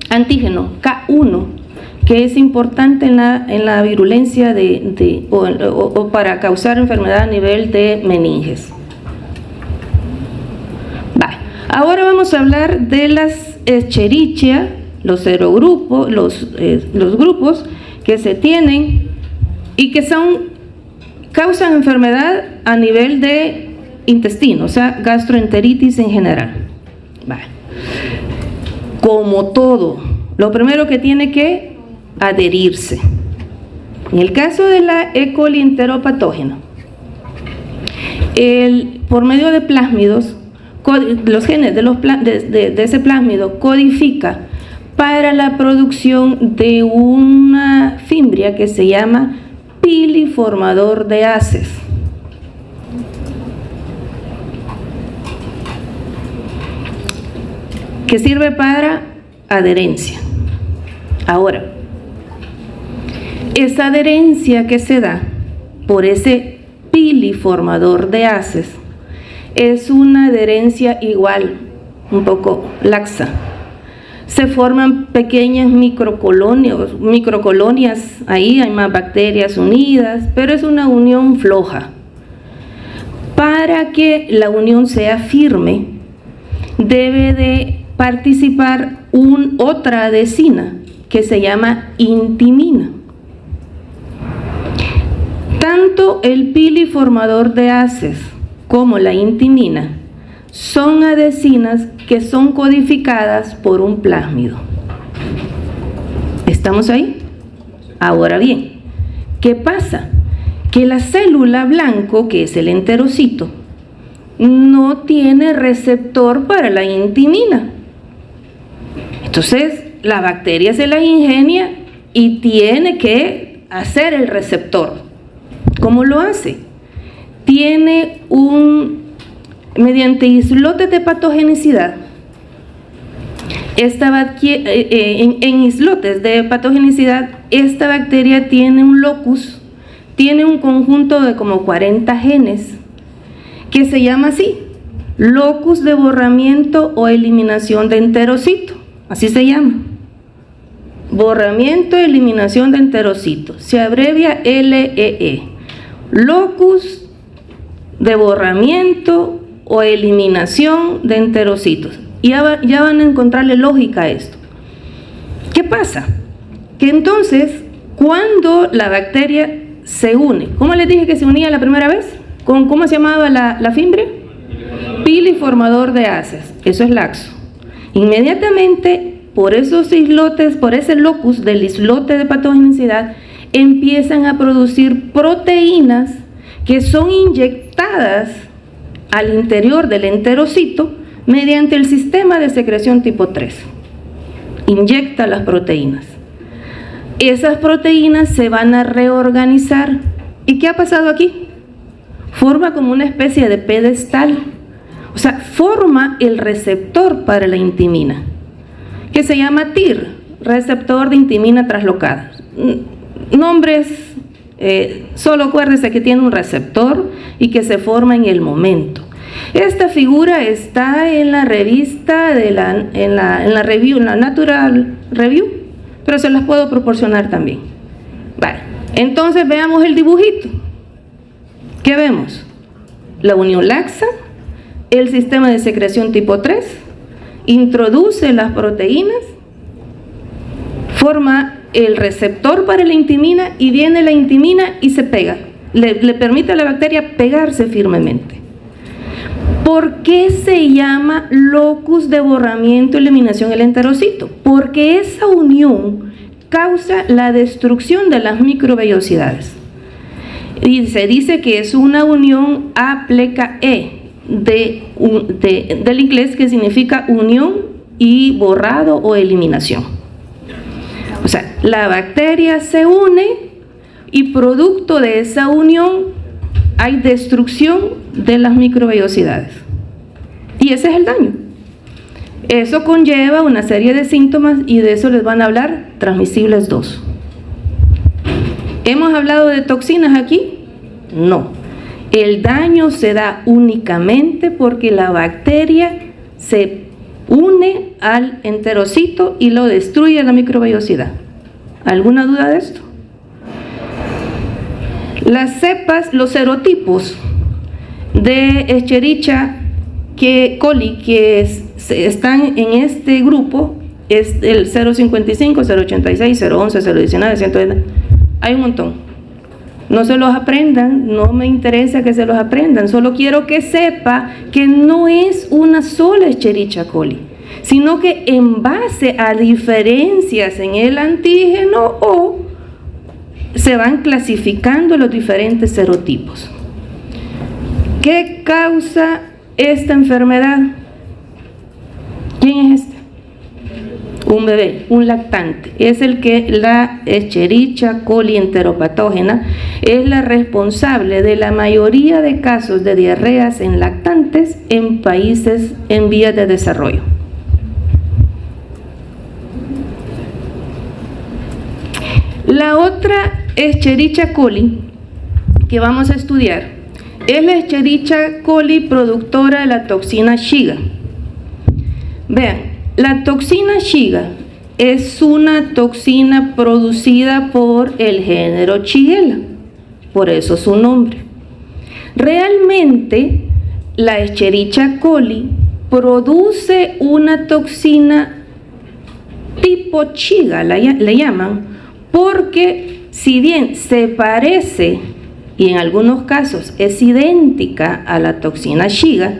antígeno K1 que es importante en la virulencia o para causar enfermedad a nivel de meninges. Ahora vamos a hablar de las Escherichia, los serogrupos, los grupos que se tienen y que causan enfermedad a nivel de intestino, o sea, gastroenteritis en general. Como todo, lo primero que tiene que adherirse. En el caso de la E. coli enteropatógena, por medio de plásmidos, los genes de ese plásmido codifica para la producción de una fimbria que se llama piliformador de haces. Que sirve para adherencia. Ahora, Esa adherencia que se da por ese piliformador de haces es una adherencia igual, un poco laxa. Se forman pequeñas microcolonias, ahí hay más bacterias unidas, pero es una unión floja. Para que la unión sea firme, debe de participar otra adhesina que se llama intimina. Tanto el piliformador de haces como la intimina son adhesinas que son codificadas por un plásmido. ¿Estamos ahí? Ahora bien, ¿qué pasa? Que la célula blanco, que es el enterocito, no tiene receptor para la intimina. Entonces, la bacteria se la ingenia y tiene que hacer el receptor. ¿Cómo lo hace? Tiene mediante islotes de patogenicidad, en islotes de patogenicidad, esta bacteria tiene un locus, tiene un conjunto de como 40 genes, que se llama así, locus de borramiento o eliminación de enterocito, así se llama. Borramiento, eliminación de enterocito, se abrevia LEE, locus de borramiento o eliminación de enterocitos. Y ya van a encontrarle lógica a esto. ¿Qué pasa? Que entonces, cuando la bacteria se une, ¿cómo les dije que se unía la primera vez? ¿Cómo se llamaba la fimbria? Piliformador de haces, eso es laxo. Inmediatamente, por esos islotes, por ese locus del islote de patogenicidad, empiezan a producir proteínas que son inyectadas al interior del enterocito mediante el sistema de secreción tipo 3. Inyecta las proteínas. Esas proteínas se van a reorganizar. ¿Y qué ha pasado aquí? Forma como una especie de pedestal. O sea, forma el receptor para la intimina, que se llama TIR, receptor de intimina traslocada. Nombres, solo acuérdese que tiene un receptor y que se forma en el momento. Esta figura está en la revista, en la Natural Review, pero se las puedo proporcionar también. Vale, entonces veamos el dibujito. ¿Qué vemos? La unión laxa, el sistema de secreción tipo 3, introduce las proteínas, forma el receptor para la intimina y viene la intimina y se pega. Le permite a la bacteria pegarse firmemente. ¿Por qué se llama locus de borramiento y eliminación del enterocito? Porque esa unión causa la destrucción de las microvellosidades. Y se dice que es una unión A-pleca-E del inglés, que significa unión y borrado o eliminación. O sea, la bacteria se une y producto de esa unión hay destrucción de las microvellosidades. Y ese es el daño. Eso conlleva una serie de síntomas y de eso les van a hablar transmisibles 2. ¿Hemos hablado de toxinas aquí? No. El daño se da únicamente porque la bacteria se une al enterocito y lo destruye la microvellosidad. ¿Alguna duda de esto? Las cepas, los serotipos de Escherichia coli que están en este grupo es el 055, 086, 011, 019, 120. Hay un montón. No se los aprendan, no me interesa que se los aprendan, solo quiero que sepa que no es una sola Escherichia coli, sino que en base a diferencias en el antígeno O se van clasificando los diferentes serotipos. ¿Qué causa esta enfermedad? ¿Quién es este? Un bebé, un lactante. Es el que la Escherichia coli enteropatógena es la responsable de la mayoría de casos de diarreas en lactantes en países en vías de desarrollo. La otra Escherichia coli, que vamos a estudiar, es la Escherichia coli productora de la toxina Shiga. Vean, la toxina Shiga es una toxina producida por el género Shigella, por eso su nombre. Realmente, la Escherichia coli produce una toxina tipo Shiga, le llaman, porque si bien se parece y en algunos casos es idéntica a la toxina Shiga,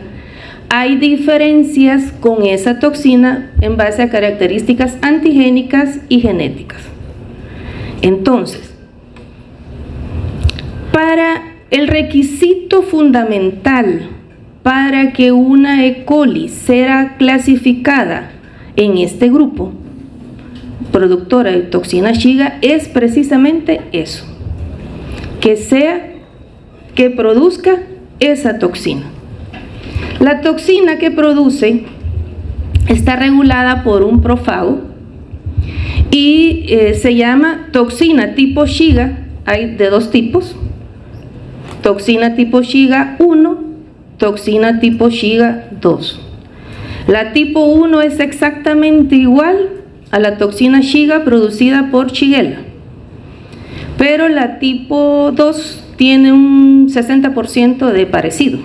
hay diferencias con esa toxina en base a características antigénicas y genéticas. Entonces, para el requisito fundamental para que una E. coli sea clasificada en este grupo, productora de toxina Shiga, es precisamente eso, que produzca esa toxina. La toxina que produce está regulada por un profago y se llama toxina tipo Shiga. Hay de dos tipos: toxina tipo Shiga 1, toxina tipo Shiga 2. La tipo 1 es exactamente igual a la toxina Shiga producida por Shigella, pero la tipo 2 tiene un 60% de parecido.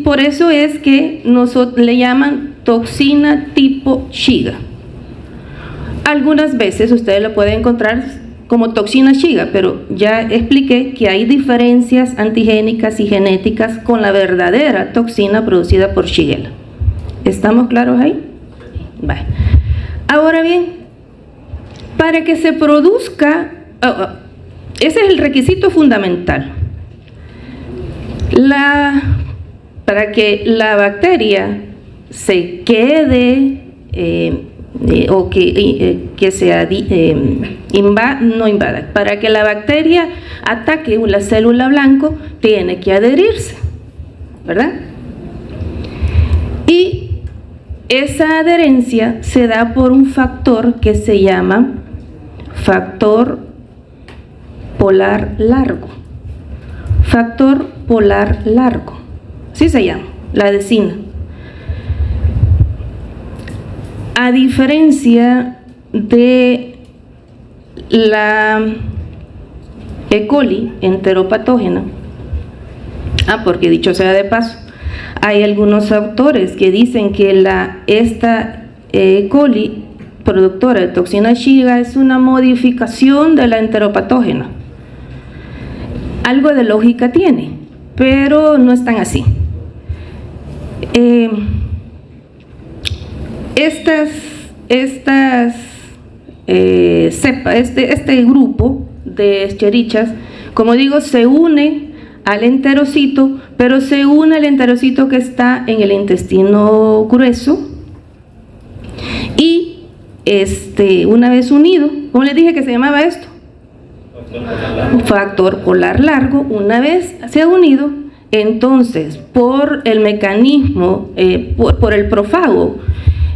Por eso es que le llaman toxina tipo Shiga. Algunas veces ustedes lo pueden encontrar como toxina Shiga, pero ya expliqué que hay diferencias antigénicas y genéticas con la verdadera toxina producida por Shigella. ¿Estamos claros ahí? Vale. Ahora bien, para que se produzca, ese es el requisito fundamental. Para que la bacteria se quede o que sea no invada, para que la bacteria ataque la célula blanco, tiene que adherirse, ¿verdad? Y esa adherencia se da por un factor que se llama factor polar largo. Factor polar largo, así se llama, la adhesina. A diferencia de la E. coli enteropatógena, porque dicho sea de paso, hay algunos autores que dicen que esta E. coli productora de toxina Shiga es una modificación de la enteropatógena. Algo de lógica tiene, pero no es tan así. Este grupo de escherichias, como digo, se une al enterocito, pero se une al enterocito que está en el intestino grueso, y una vez unido, ¿cómo les dije que se llamaba esto? Factor polar largo. Una vez se ha unido, entonces por el mecanismo, por el profago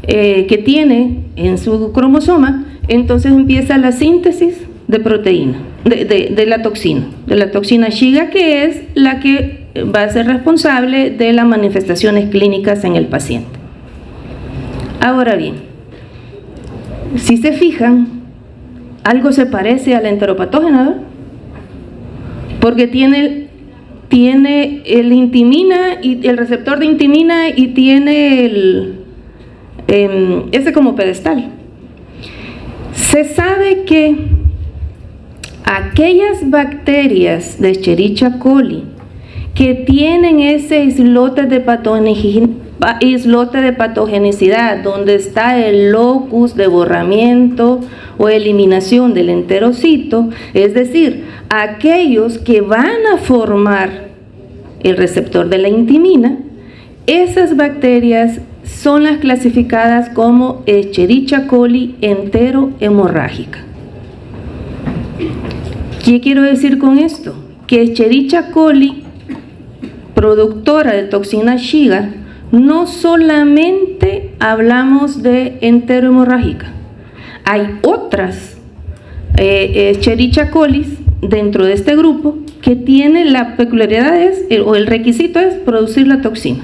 que tiene en su cromosoma, entonces empieza la síntesis de proteína, de la toxina Shiga, que es la que va a ser responsable de las manifestaciones clínicas en el paciente. Ahora bien, si se fijan, algo se parece a la enteropatógena, ¿verdad? Porque tiene el intimina y el receptor de intimina, y tiene ese como pedestal. Se sabe que aquellas bacterias de Escherichia coli que tienen ese islote de patogenicidad, donde está el locus de borramiento o eliminación del enterocito, es decir, aquellos que van a formar el receptor de la intimina, esas bacterias son las clasificadas como Escherichia coli enterohemorrágica. ¿Qué quiero decir con esto? Que Escherichia coli, productora de toxina Shiga, no solamente hablamos de enterohemorrágica, hay otras Escherichia coli dentro de este grupo, que tiene la peculiaridad o el requisito es producir la toxina.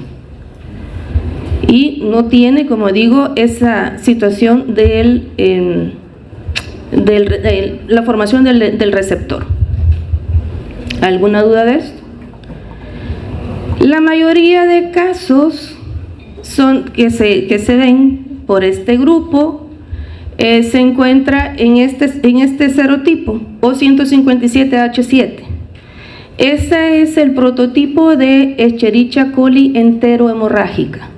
Y no tiene, como digo, esa situación de la formación del receptor. ¿Alguna duda de esto? La mayoría de casos que se ven por este grupo se encuentra en este serotipo O157H7. Ese es el prototipo de Escherichia coli enterohemorrágica.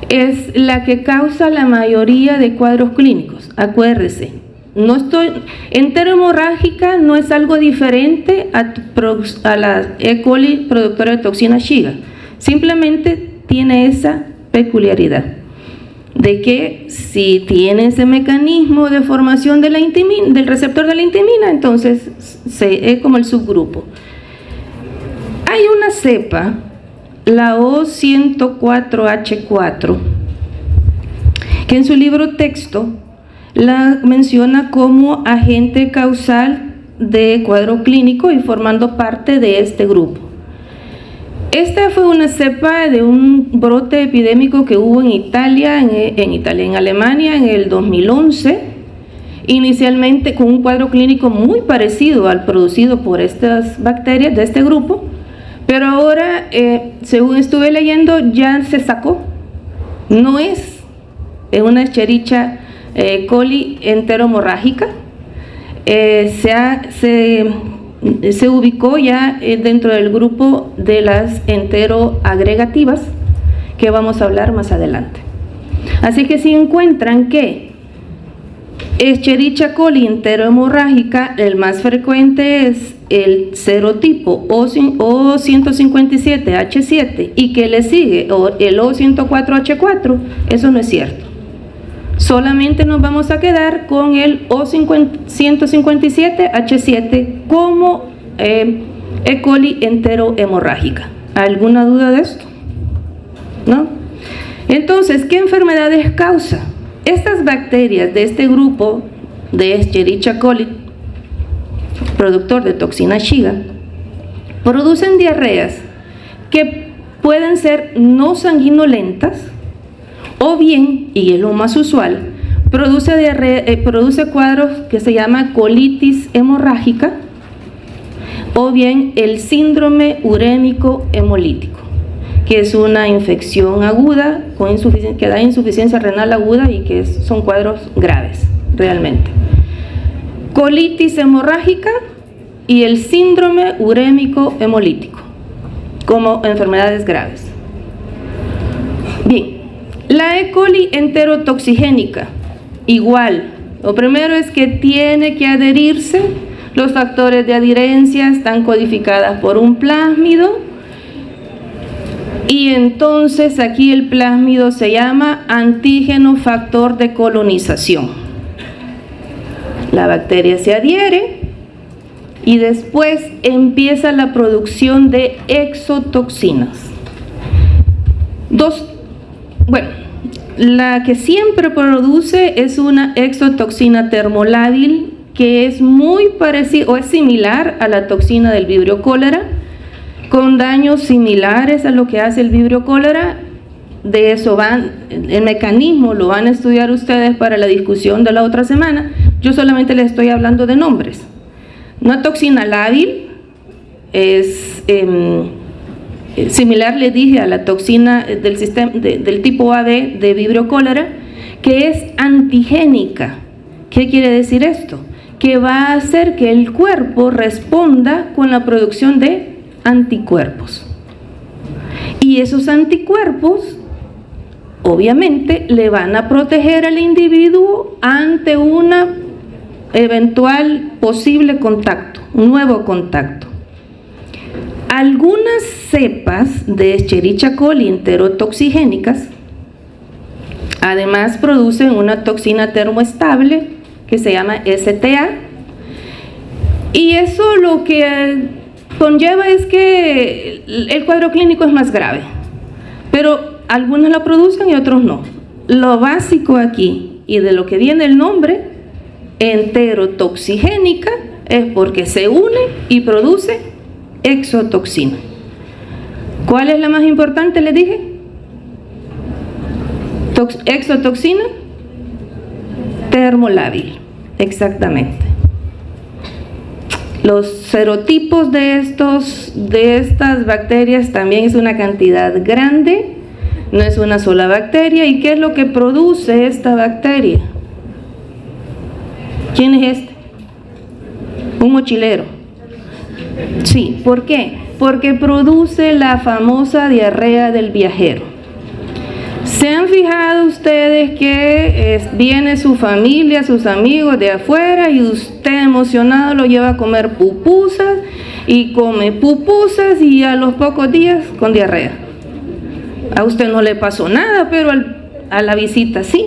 Es la que causa la mayoría de cuadros clínicos. Acuérdese, enterohemorrágica no es algo diferente a la E. coli productora de toxina Shiga. Simplemente tiene esa peculiaridad de que si tiene ese mecanismo de formación de del receptor de la intimina, entonces es como el subgrupo. Hay una cepa, la O104H4, que en su libro texto la menciona como agente causal de cuadro clínico y formando parte de este grupo. Esta fue una cepa de un brote epidémico que hubo en en Alemania en el 2011, inicialmente con un cuadro clínico muy parecido al producido por estas bacterias de este grupo, pero ahora, según estuve leyendo, ya se sacó. No es una Escherichia coli enterohemorrágica, se ubicó ya dentro del grupo de las enteroagregativas, que vamos a hablar más adelante. Así que si encuentran que Escherichia coli enterohemorrágica, el más frecuente es el serotipo O157H7 y que le sigue el O104H4, eso no es cierto. Solamente nos vamos a quedar con el O157H7 como E. coli enterohemorrágica. ¿Alguna duda de esto? ¿No? Entonces, ¿qué enfermedades causa? Estas bacterias de este grupo de Escherichia coli, productor de toxina Shiga, producen diarreas que pueden ser no sanguinolentas, o bien, y es lo más usual, produce cuadros que se llama colitis hemorrágica, o bien el síndrome urémico hemolítico, que es una infección aguda que da insuficiencia renal aguda y que son cuadros graves realmente. Colitis hemorrágica y el síndrome urémico hemolítico como enfermedades graves. Bien, la E. coli enterotoxigénica, igual. Lo primero es que tiene que adherirse. Los factores de adherencia están codificadas por un plásmido. Y entonces aquí el plásmido se llama antígeno factor de colonización. La bacteria se adhiere y después empieza la producción de exotoxinas. La que siempre produce es una exotoxina termolábil que es muy parecida o es similar a la toxina del Vibrio cólera, con daños similares a lo que hace el Vibrio cólera. De eso el mecanismo lo van a estudiar ustedes para la discusión de la otra semana. Yo solamente les estoy hablando de nombres. Una toxina lábil es similar, les dije, a la toxina del tipo AB de Vibrio cólera, que es antigénica. ¿Qué quiere decir esto? Que va a hacer que el cuerpo responda con la producción de anticuerpos. Y esos anticuerpos, obviamente, le van a proteger al individuo ante una eventual posible contacto, un nuevo contacto. Algunas cepas de Escherichia coli enterotoxigénicas además producen una toxina termoestable que se llama STA, y eso lo que conlleva es que el cuadro clínico es más grave, pero algunos la producen y otros no. Lo básico aquí, y de lo que viene el nombre, enterotoxigénica es porque se une y produce exotoxina. ¿Cuál es la más importante, les dije? Exotoxina termolábil, exactamente. Los serotipos de estas bacterias también es una cantidad grande, no es una sola bacteria. ¿Y qué es lo que produce esta bacteria? ¿Quién es este? Un mochilero. Sí, ¿por qué? Porque produce la famosa diarrea del viajero. ¿Se han fijado ustedes que viene su familia, sus amigos de afuera y usted emocionado lo lleva a comer pupusas y come pupusas y a los pocos días con diarrea? A usted no le pasó nada, pero a la visita sí.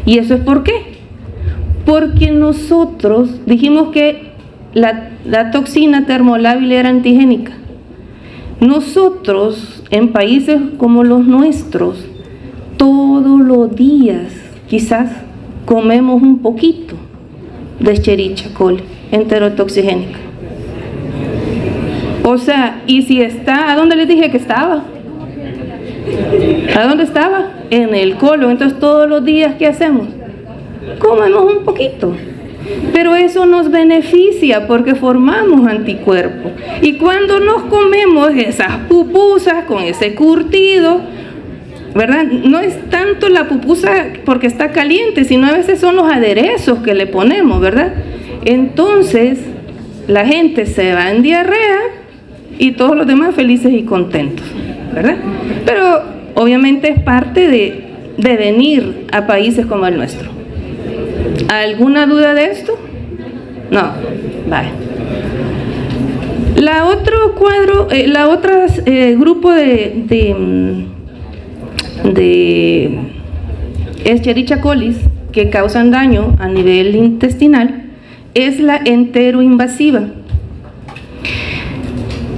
¿Y eso es por qué? Porque nosotros dijimos que la toxina termolábil era antigénica. Nosotros, en países como los nuestros, todos los días quizás comemos un poquito de Escherichia coli enterotoxigénica. O sea, y si está, ¿a dónde les dije que estaba? ¿A dónde estaba? En el colon. Entonces todos los días, ¿qué hacemos? Comemos un poquito. Pero eso nos beneficia porque formamos anticuerpos. Y cuando nos comemos esas pupusas con ese curtido, ¿verdad? No es tanto la pupusa porque está caliente, sino a veces son los aderezos que le ponemos, ¿verdad? Entonces, la gente se va en diarrea y todos los demás felices y contentos, ¿verdad? Pero obviamente es parte de venir a países como el nuestro. ¿Alguna duda de esto? No, vale. La otro cuadro, la otra grupo de Escherichia coli que causan daño a nivel intestinal es la enteroinvasiva.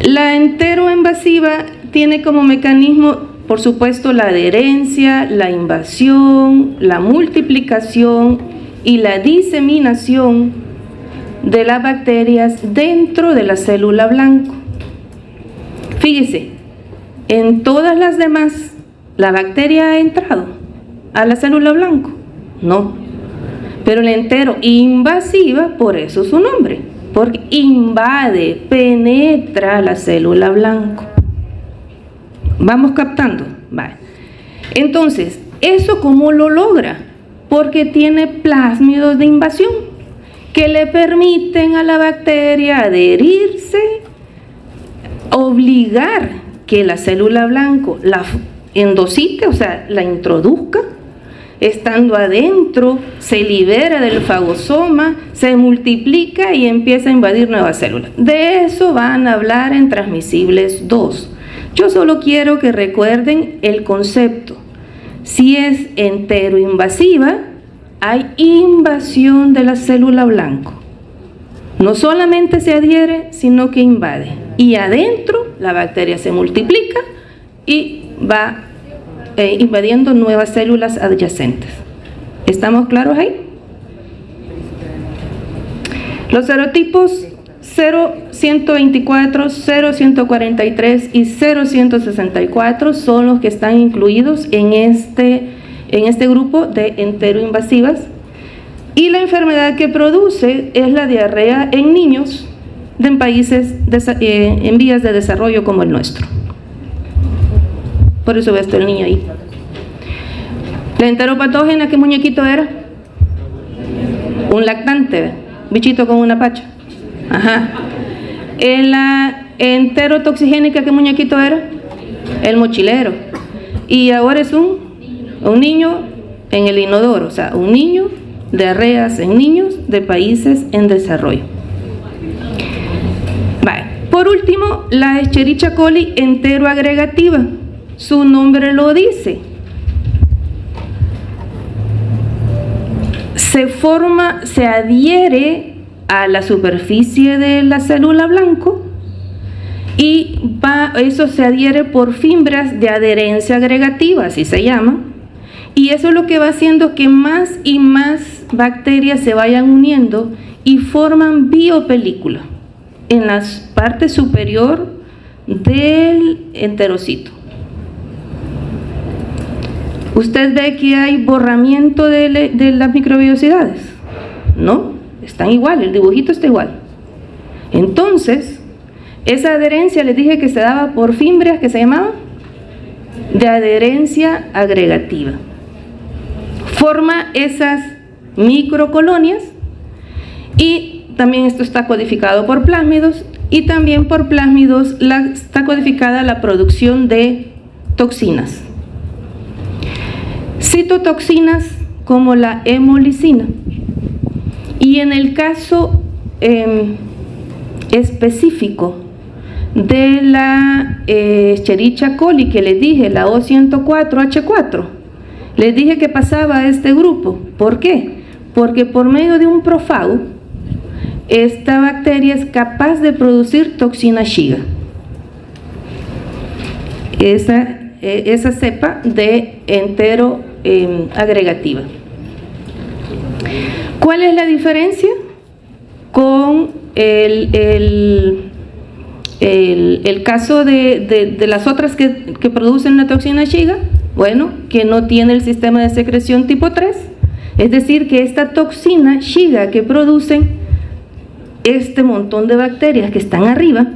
La enteroinvasiva tiene como mecanismo, por supuesto, la adherencia, la invasión, la multiplicación y la diseminación de las bacterias dentro de la célula blanco. Fíjese, en todas las demás, ¿la bacteria ha entrado a la célula blanco? No. Pero la enteroinvasiva, por eso su nombre, porque invade, penetra la célula blanco. ¿Vamos captando? Vale. Entonces, ¿eso cómo lo logra? Porque tiene plásmidos de invasión que le permiten a la bacteria adherirse, obligar que la célula blanco la endocite, o sea, la introduzca, estando adentro, se libera del fagosoma, se multiplica y empieza a invadir nuevas células. De eso van a hablar en Transmisibles 2. Yo solo quiero que recuerden el concepto. Si es enteroinvasiva, hay invasión de la célula blanco. No solamente se adhiere, sino que invade. Y adentro la bacteria se multiplica y va invadiendo nuevas células adyacentes. ¿Estamos claros ahí? Los serotipos 0,124, 0,143 y 0,164 son los que están incluidos en este grupo de enteroinvasivas. Y la enfermedad que produce es la diarrea en niños en países en vías de desarrollo como el nuestro. Por eso ve el niño ahí. La enteropatógena, ¿qué muñequito era? Un lactante, bichito con una pacha. Ajá. En la enterotoxigénica, ¿qué muñequito era? El mochilero. Y ahora es un niño en el inodoro, o sea, un niño, diarreas en niños de países en desarrollo. Vale. Por último, la Escherichia coli enteroagregativa. Su nombre lo dice. Se adhiere a la superficie de la célula blanco y eso se adhiere por fibras de adherencia agregativa, así se llama, Y eso es lo que va haciendo que más y más bacterias se vayan uniendo y forman biopelícula en la parte superior del enterocito. ¿Usted ve que hay borramiento de las microbiosidades? No, están igual, el dibujito está igual. Entonces, esa adherencia les dije que se daba por fimbrias que se llamaban de adherencia agregativa. Forma esas microcolonias y también esto está codificado por plásmidos y también por plásmidos está codificada la producción de toxinas. Citotoxinas como la hemolicina. Y en el caso específico de la Escherichia coli que les dije, la O104H4, les dije que pasaba a este grupo. ¿Por qué? Porque por medio de un profago, esta bacteria es capaz de producir toxina Shiga. Esa cepa de entero agregativa. ¿Cuál es la diferencia con el caso de las otras que producen la toxina Shiga? Bueno, que no tiene el sistema de secreción tipo 3, es decir, que esta toxina Shiga que producen este montón de bacterias que están arriba,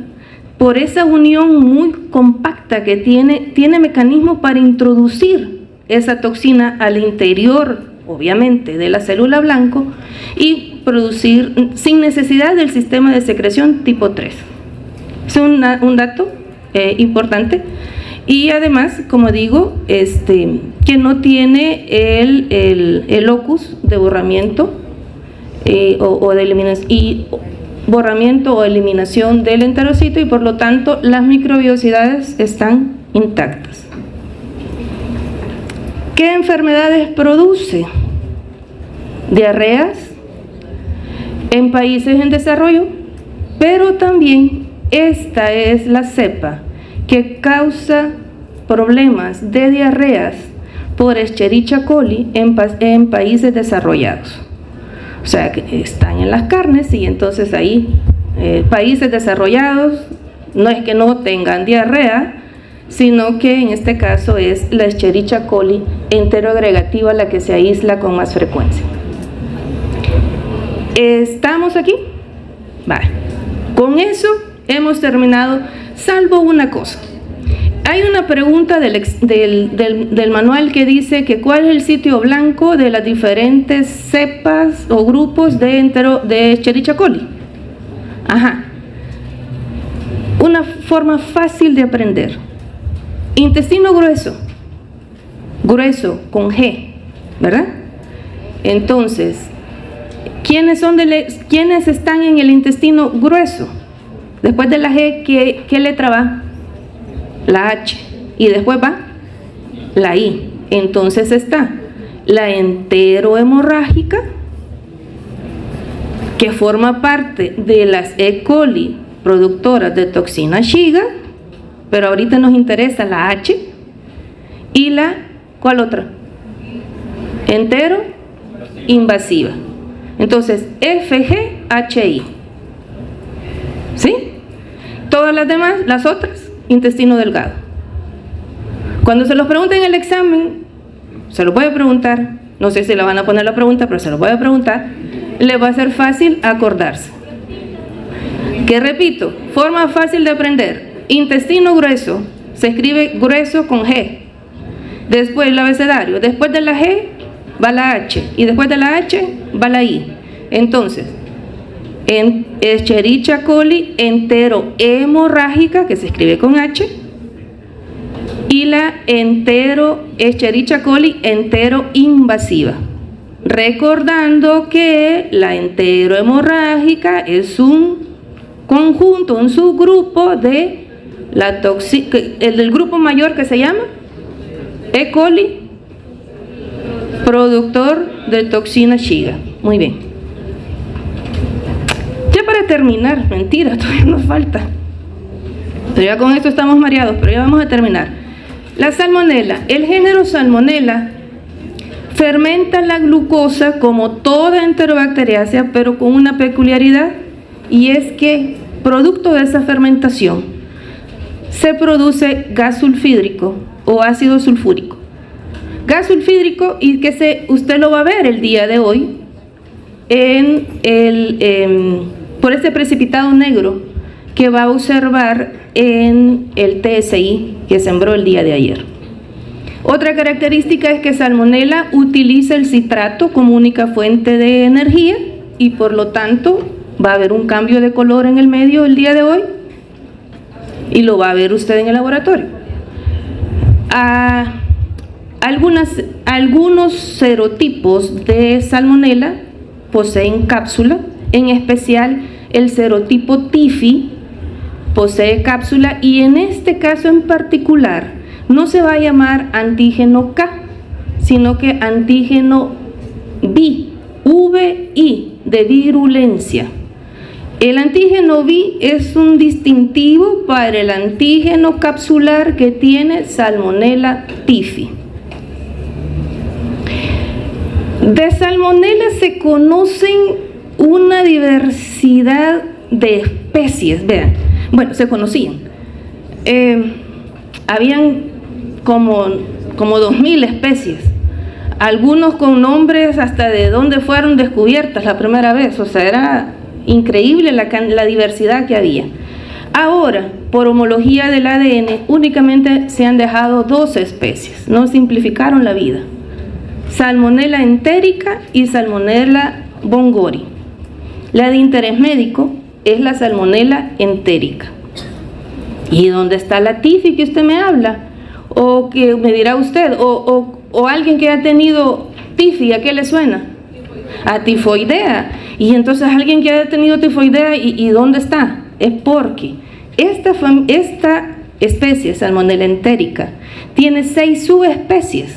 por esa unión muy compacta que tiene mecanismos para introducir esa toxina al interior, obviamente, de la célula blanco y producir sin necesidad del sistema de secreción tipo 3. Es un dato importante. Y además, como digo, que no tiene el locus de borramiento o de eliminación, borramiento o eliminación del enterocito, y por lo tanto las microbiosidades están intactas. ¿Qué enfermedades produce? Diarreas en países en desarrollo, pero también esta es la cepa que causa problemas de diarreas por Escherichia coli en países desarrollados. O sea, que están en las carnes y entonces ahí países desarrollados no es que no tengan diarrea, sino que en este caso es la Escherichia coli enteroagregativa la que se aísla con más frecuencia. ¿Estamos aquí? Vale. Con eso hemos terminado, salvo una cosa. Hay una pregunta del manual que dice que cuál es el sitio blanco de las diferentes cepas o grupos de Escherichia coli. Ajá. Una forma fácil de aprender. Intestino grueso. Grueso con G, ¿verdad? Entonces, ¿quiénes están en el intestino grueso? Después de la G, ¿qué letra va? La H. Y después va la I. Entonces está la enterohemorrágica, que forma parte de las E. coli productoras de toxina Shiga, pero ahorita nos interesa la H. Y la, ¿cuál otra? Enteroinvasiva. Entonces, FGHI. ¿Sí? Todas las demás, las otras, intestino delgado. Cuando se los pregunta en el examen, se lo voy a preguntar, no sé si le van a poner la pregunta, pero se lo voy a preguntar, le va a ser fácil acordarse. Que repito, forma fácil de aprender. Intestino grueso, se escribe grueso con G. Después el abecedario, después de la G va la H y después de la H va la I. Entonces, en Escherichia coli enterohemorrágica, que se escribe con H, y la Escherichia coli enteroinvasiva. Recordando que la enterohemorrágica es un conjunto, un subgrupo de la el del grupo mayor que se llama E. coli, productor de toxina Shiga. Muy bien. Ya para terminar, mentira, todavía nos falta. Pero ya con esto estamos mareados, pero ya vamos a terminar. La salmonela, el género Salmonella fermenta la glucosa como toda enterobacteriácea, pero con una peculiaridad, y es que producto de esa fermentación se produce gas sulfídrico o ácido sulfúrico. Gas sulfídrico, y que usted lo va a ver el día de hoy por ese precipitado negro que va a observar en el TSI que sembró el día de ayer. Otra característica es que Salmonella utiliza el citrato como única fuente de energía y por lo tanto va a haber un cambio de color en el medio el día de hoy y lo va a ver usted en el laboratorio. Algunos serotipos de Salmonella poseen cápsula, en especial el serotipo TIFI posee cápsula, y en este caso en particular no se va a llamar antígeno K, sino que antígeno VI de virulencia. El antígeno VI es un distintivo para el antígeno capsular que tiene Salmonella TIFI. De Salmonella se conocen una diversidad de especies, vean, bueno, se conocían. Habían como 2000 especies, algunos con nombres hasta de dónde fueron descubiertas la primera vez, o sea, era increíble la diversidad que había. Ahora, por homología del ADN, únicamente se han dejado 12 especies, no simplificaron la vida: Salmonella entérica y Salmonella bongori. La de interés médico es la Salmonella entérica. ¿Y dónde está la TIFI que usted me habla? O que me dirá usted, o alguien que ha tenido TIFI, ¿a qué le suena? A tifoidea. Y entonces alguien que ha tenido tifoidea, ¿y dónde está? Es porque esta especie, Salmonella entérica, tiene 6 subespecies,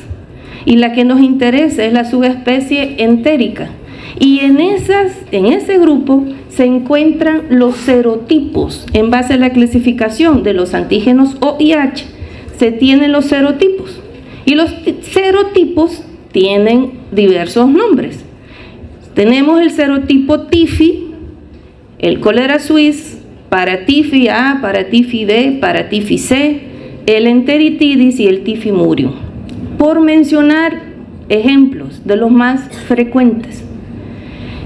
y la que nos interesa es la subespecie entérica. Y en ese grupo se encuentran los serotipos. En base a la clasificación de los antígenos OIH, se tienen los serotipos. Y los serotipos tienen diversos nombres. Tenemos el serotipo TIFI, el cólera suisse, para TIFI A, para TIFI B, para TIFI C, el enteritidis y el tifimurium, por mencionar ejemplos de los más frecuentes.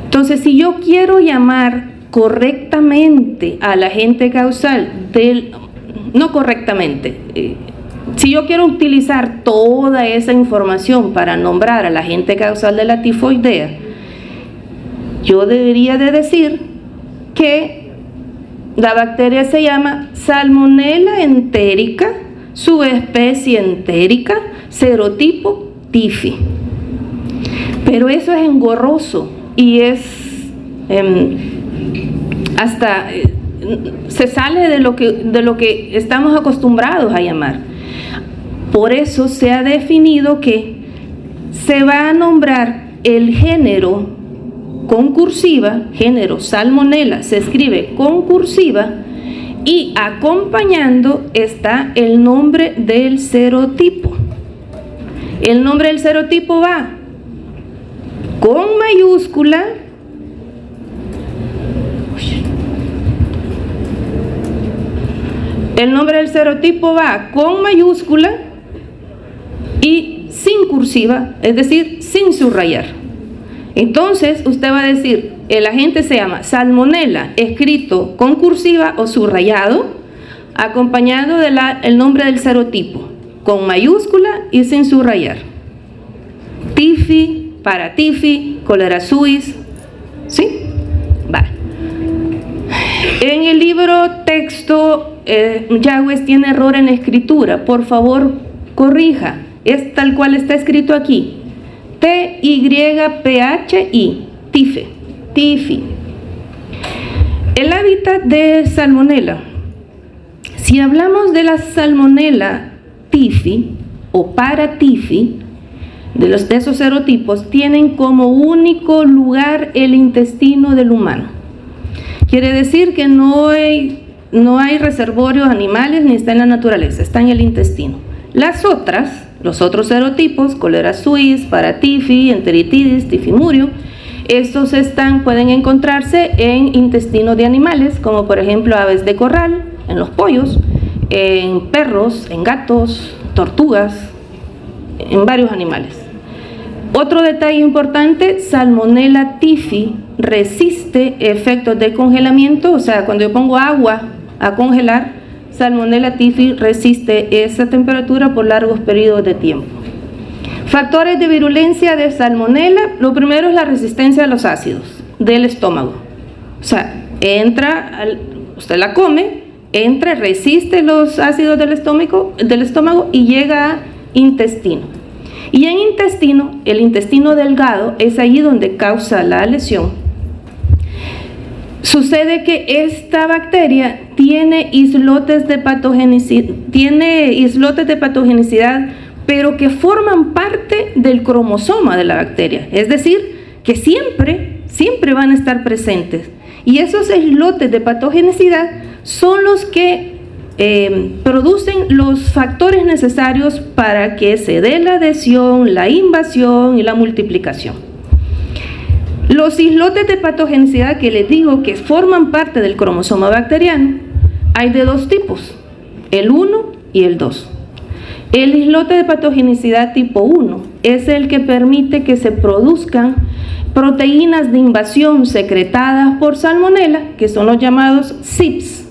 Entonces, si yo quiero llamar correctamente al agente causal si yo quiero utilizar toda esa información para nombrar al agente causal de la tifoidea, yo debería de decir que la bacteria se llama Salmonella entérica, subespecie entérica, serotipo TIFI. Pero eso es engorroso y es se sale de lo que estamos acostumbrados a llamar. Por eso se ha definido que se va a nombrar el género con cursiva, género Salmonella, se escribe con cursiva, y acompañando está el nombre del serotipo. El nombre del serotipo va con mayúscula, el nombre del serotipo va con mayúscula y sin cursiva, es decir, sin subrayar. Entonces usted va a decir, el agente se llama Salmonella, escrito con cursiva o subrayado, acompañado del nombre del serotipo, con mayúscula y sin subrayar. TIFI, para TIFI, cólera suis, ¿sí? Vale. En el libro texto, Yagües tiene error en escritura, por favor corrija, es tal cual está escrito aquí. TYPHI, TIFI. El hábitat de Salmonella. Si hablamos de la Salmonella TIFI o para TIFI, de esos serotipos, tienen como único lugar el intestino del humano. Quiere decir que no hay reservorios animales ni está en la naturaleza, está en el intestino. Las otras Los otros serotipos, cólera suis, paratify, enteritidis, tifimurio, estos pueden encontrarse en intestinos de animales, como por ejemplo aves de corral, en los pollos, en perros, en gatos, tortugas, en varios animales. Otro detalle importante, Salmonella typhi resiste efectos de congelamiento, o sea, cuando yo pongo agua a congelar, Salmonella typhi resiste esa temperatura por largos periodos de tiempo. Factores de virulencia de Salmonella, lo primero es la resistencia a los ácidos del estómago. O sea, usted la come, resiste los ácidos del estómago y llega a intestino. Y en intestino, el intestino delgado es allí donde causa la lesión. Sucede que esta bacteria tiene islotes de patogenicidad, pero que forman parte del cromosoma de la bacteria. Es decir, que siempre van a estar presentes. Y esos islotes de patogenicidad son los que producen los factores necesarios para que se dé la adhesión, la invasión y la multiplicación. Los islotes de patogenicidad que les digo que forman parte del cromosoma bacteriano, hay de dos tipos, el 1 y el 2. El islote de patogenicidad tipo 1 es el que permite que se produzcan proteínas de invasión secretadas por Salmonella, que son los llamados CIPS,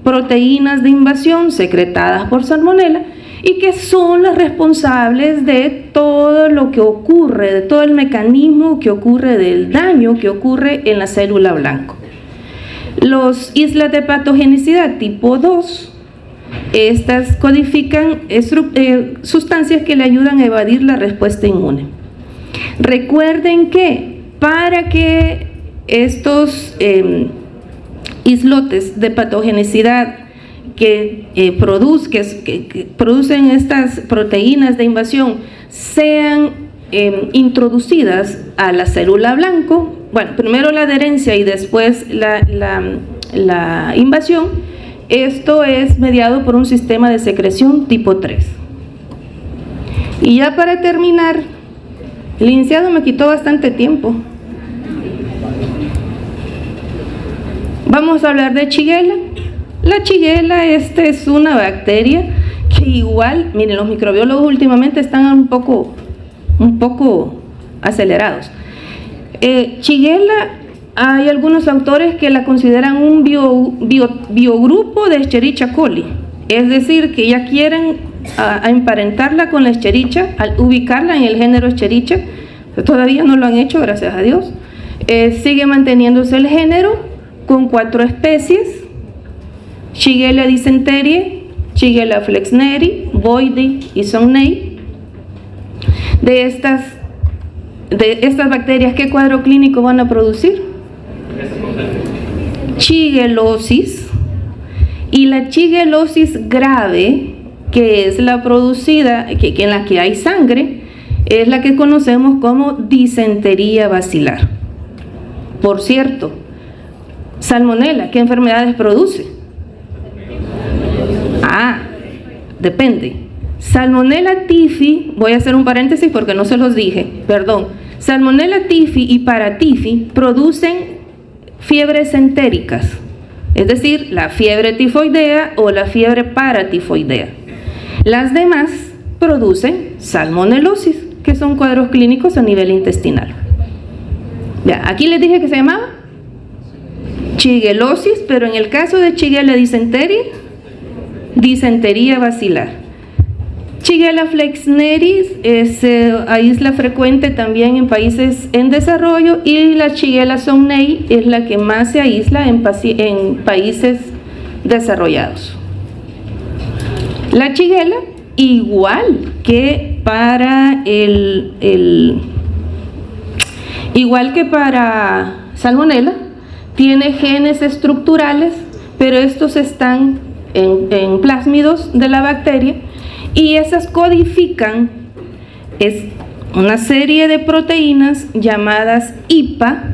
proteínas de invasión secretadas por Salmonella, y que son las responsables de todo lo que ocurre, de todo el mecanismo que ocurre, del daño que ocurre en la célula blanco. Los islas de patogenicidad tipo 2, estas codifican sustancias que le ayudan a evadir la respuesta inmune. Recuerden que para que estos islotes de patogenicidad que producen estas proteínas de invasión sean introducidas a la célula blanco, bueno, primero la adherencia y después la invasión, esto es mediado por un sistema de secreción tipo 3. Y ya para terminar, el licenciado me quitó bastante tiempo. Vamos a hablar de Shigella. La Shigella es una bacteria que igual, miren, los microbiólogos últimamente están un poco acelerados. Shigella, hay algunos autores que la consideran un biogrupo de Escherichia coli, es decir, que ya quieren emparentarla con la Escherichia, al ubicarla en el género Escherichia. Todavía no lo han hecho, gracias a Dios. Sigue manteniéndose el género con 4 especies: Shigella dysenteriae, Shigella flexneri, Boydii y Sonnei. De estas bacterias, ¿qué cuadro clínico van a producir? Shigellosis. Y la shigellosis grave, que es la producida, en la que hay sangre, es la que conocemos como disentería bacilar. Por cierto, Salmonella, ¿qué enfermedades produce? Depende. Salmonella typhi, voy a hacer un paréntesis porque no se los dije, perdón. Salmonella typhi y paratify producen fiebres entéricas, es decir, la fiebre tifoidea o la fiebre paratifoidea. Las demás producen salmonelosis, que son cuadros clínicos a nivel intestinal. Ya, aquí les dije que se llamaba Shigellosis, pero en el caso de Shigella dysenteriae, disentería bacilar. Shigella flexneri es isla frecuente también en países en desarrollo, y la Shigella sonnei es la que más se aísla en países desarrollados. La Shigella, igual que para Salmonella, tiene genes estructurales, pero estos están en plásmidos de la bacteria, y esas codifican una serie de proteínas llamadas IPA,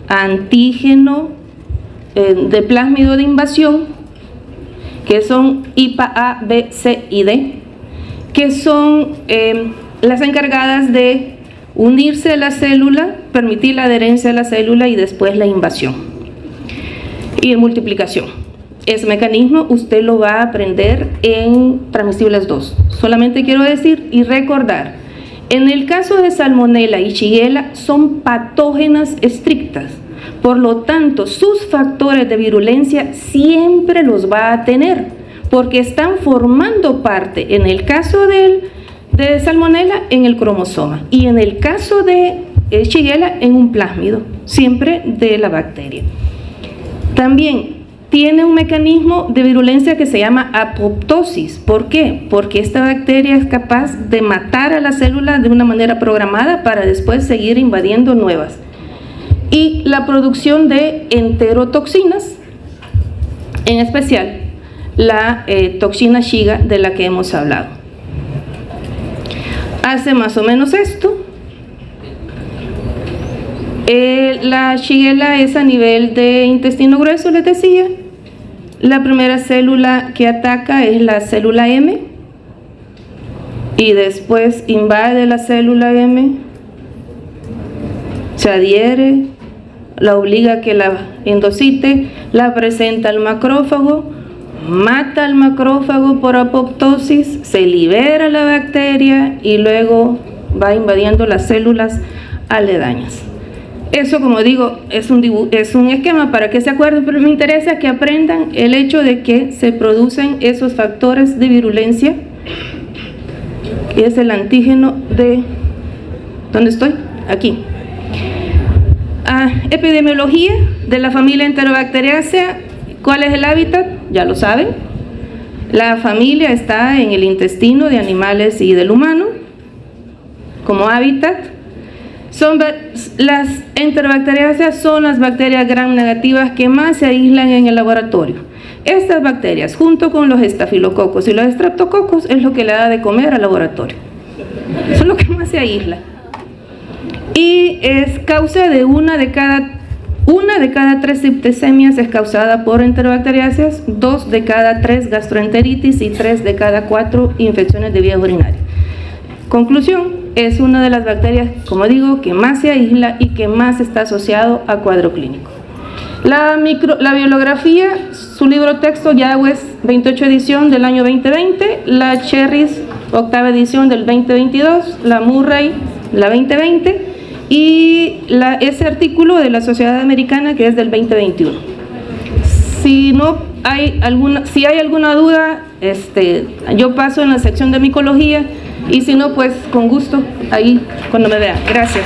antígeno de plásmido de invasión, que son IPA A, B, C y D, que son las encargadas de unirse a la célula, permitir la adherencia a la célula y después la invasión y multiplicación. Ese mecanismo usted lo va a aprender en Transmisibles 2. Solamente quiero decir y recordar, en el caso de Salmonella y Shigella son patógenas estrictas, por lo tanto sus factores de virulencia siempre los va a tener, porque están formando parte, en el caso de Salmonella, en el cromosoma, y en el caso de Shigella, en un plásmido, siempre de la bacteria. También tiene un mecanismo de virulencia que se llama apoptosis. ¿Por qué? Porque esta bacteria es capaz de matar a la célula de una manera programada para después seguir invadiendo nuevas. Y la producción de enterotoxinas, en especial la toxina Shiga de la que hemos hablado. Hace más o menos esto. La Shigella es a nivel de intestino grueso, les decía. La primera célula que ataca es la célula M y después invade la célula M, se adhiere, la obliga a que la endocite, la presenta al macrófago, mata al macrófago por apoptosis, se libera la bacteria y luego va invadiendo las células aledañas. Eso, como digo, es un esquema para que se acuerden, pero me interesa que aprendan el hecho de que se producen esos factores de virulencia, y es el antígeno de... ¿Dónde estoy? Aquí. Epidemiología de la familia Enterobacteriaceae. ¿Cuál es el hábitat? Ya lo saben. La familia está en el intestino de animales y del humano como hábitat. Las Enterobacteriaceae son las bacterias gram negativas que más se aíslan en el laboratorio. Estas bacterias, junto con los estafilococos y los estreptococos, es lo que le da de comer al laboratorio. Eso es lo que más se aísla. Y es causa de una de cada 3 septicemias es causada por Enterobacteriaceae, 2 de cada 3 gastroenteritis y 3 de cada 4 infecciones de vías urinarias. Conclusión, es una de las bacterias, como digo, que más se aísla y que más está asociado a cuadro clínico. La bibliografía, su libro texto Yagües, 28 edición del año 2020, la Cherries, 8ª edición del 2022, la Murray, la 2020, y ese artículo de la Sociedad Americana que es del 2021. Si hay alguna duda, yo paso en la sección de micología, y si no, pues con gusto ahí cuando me vean. Gracias.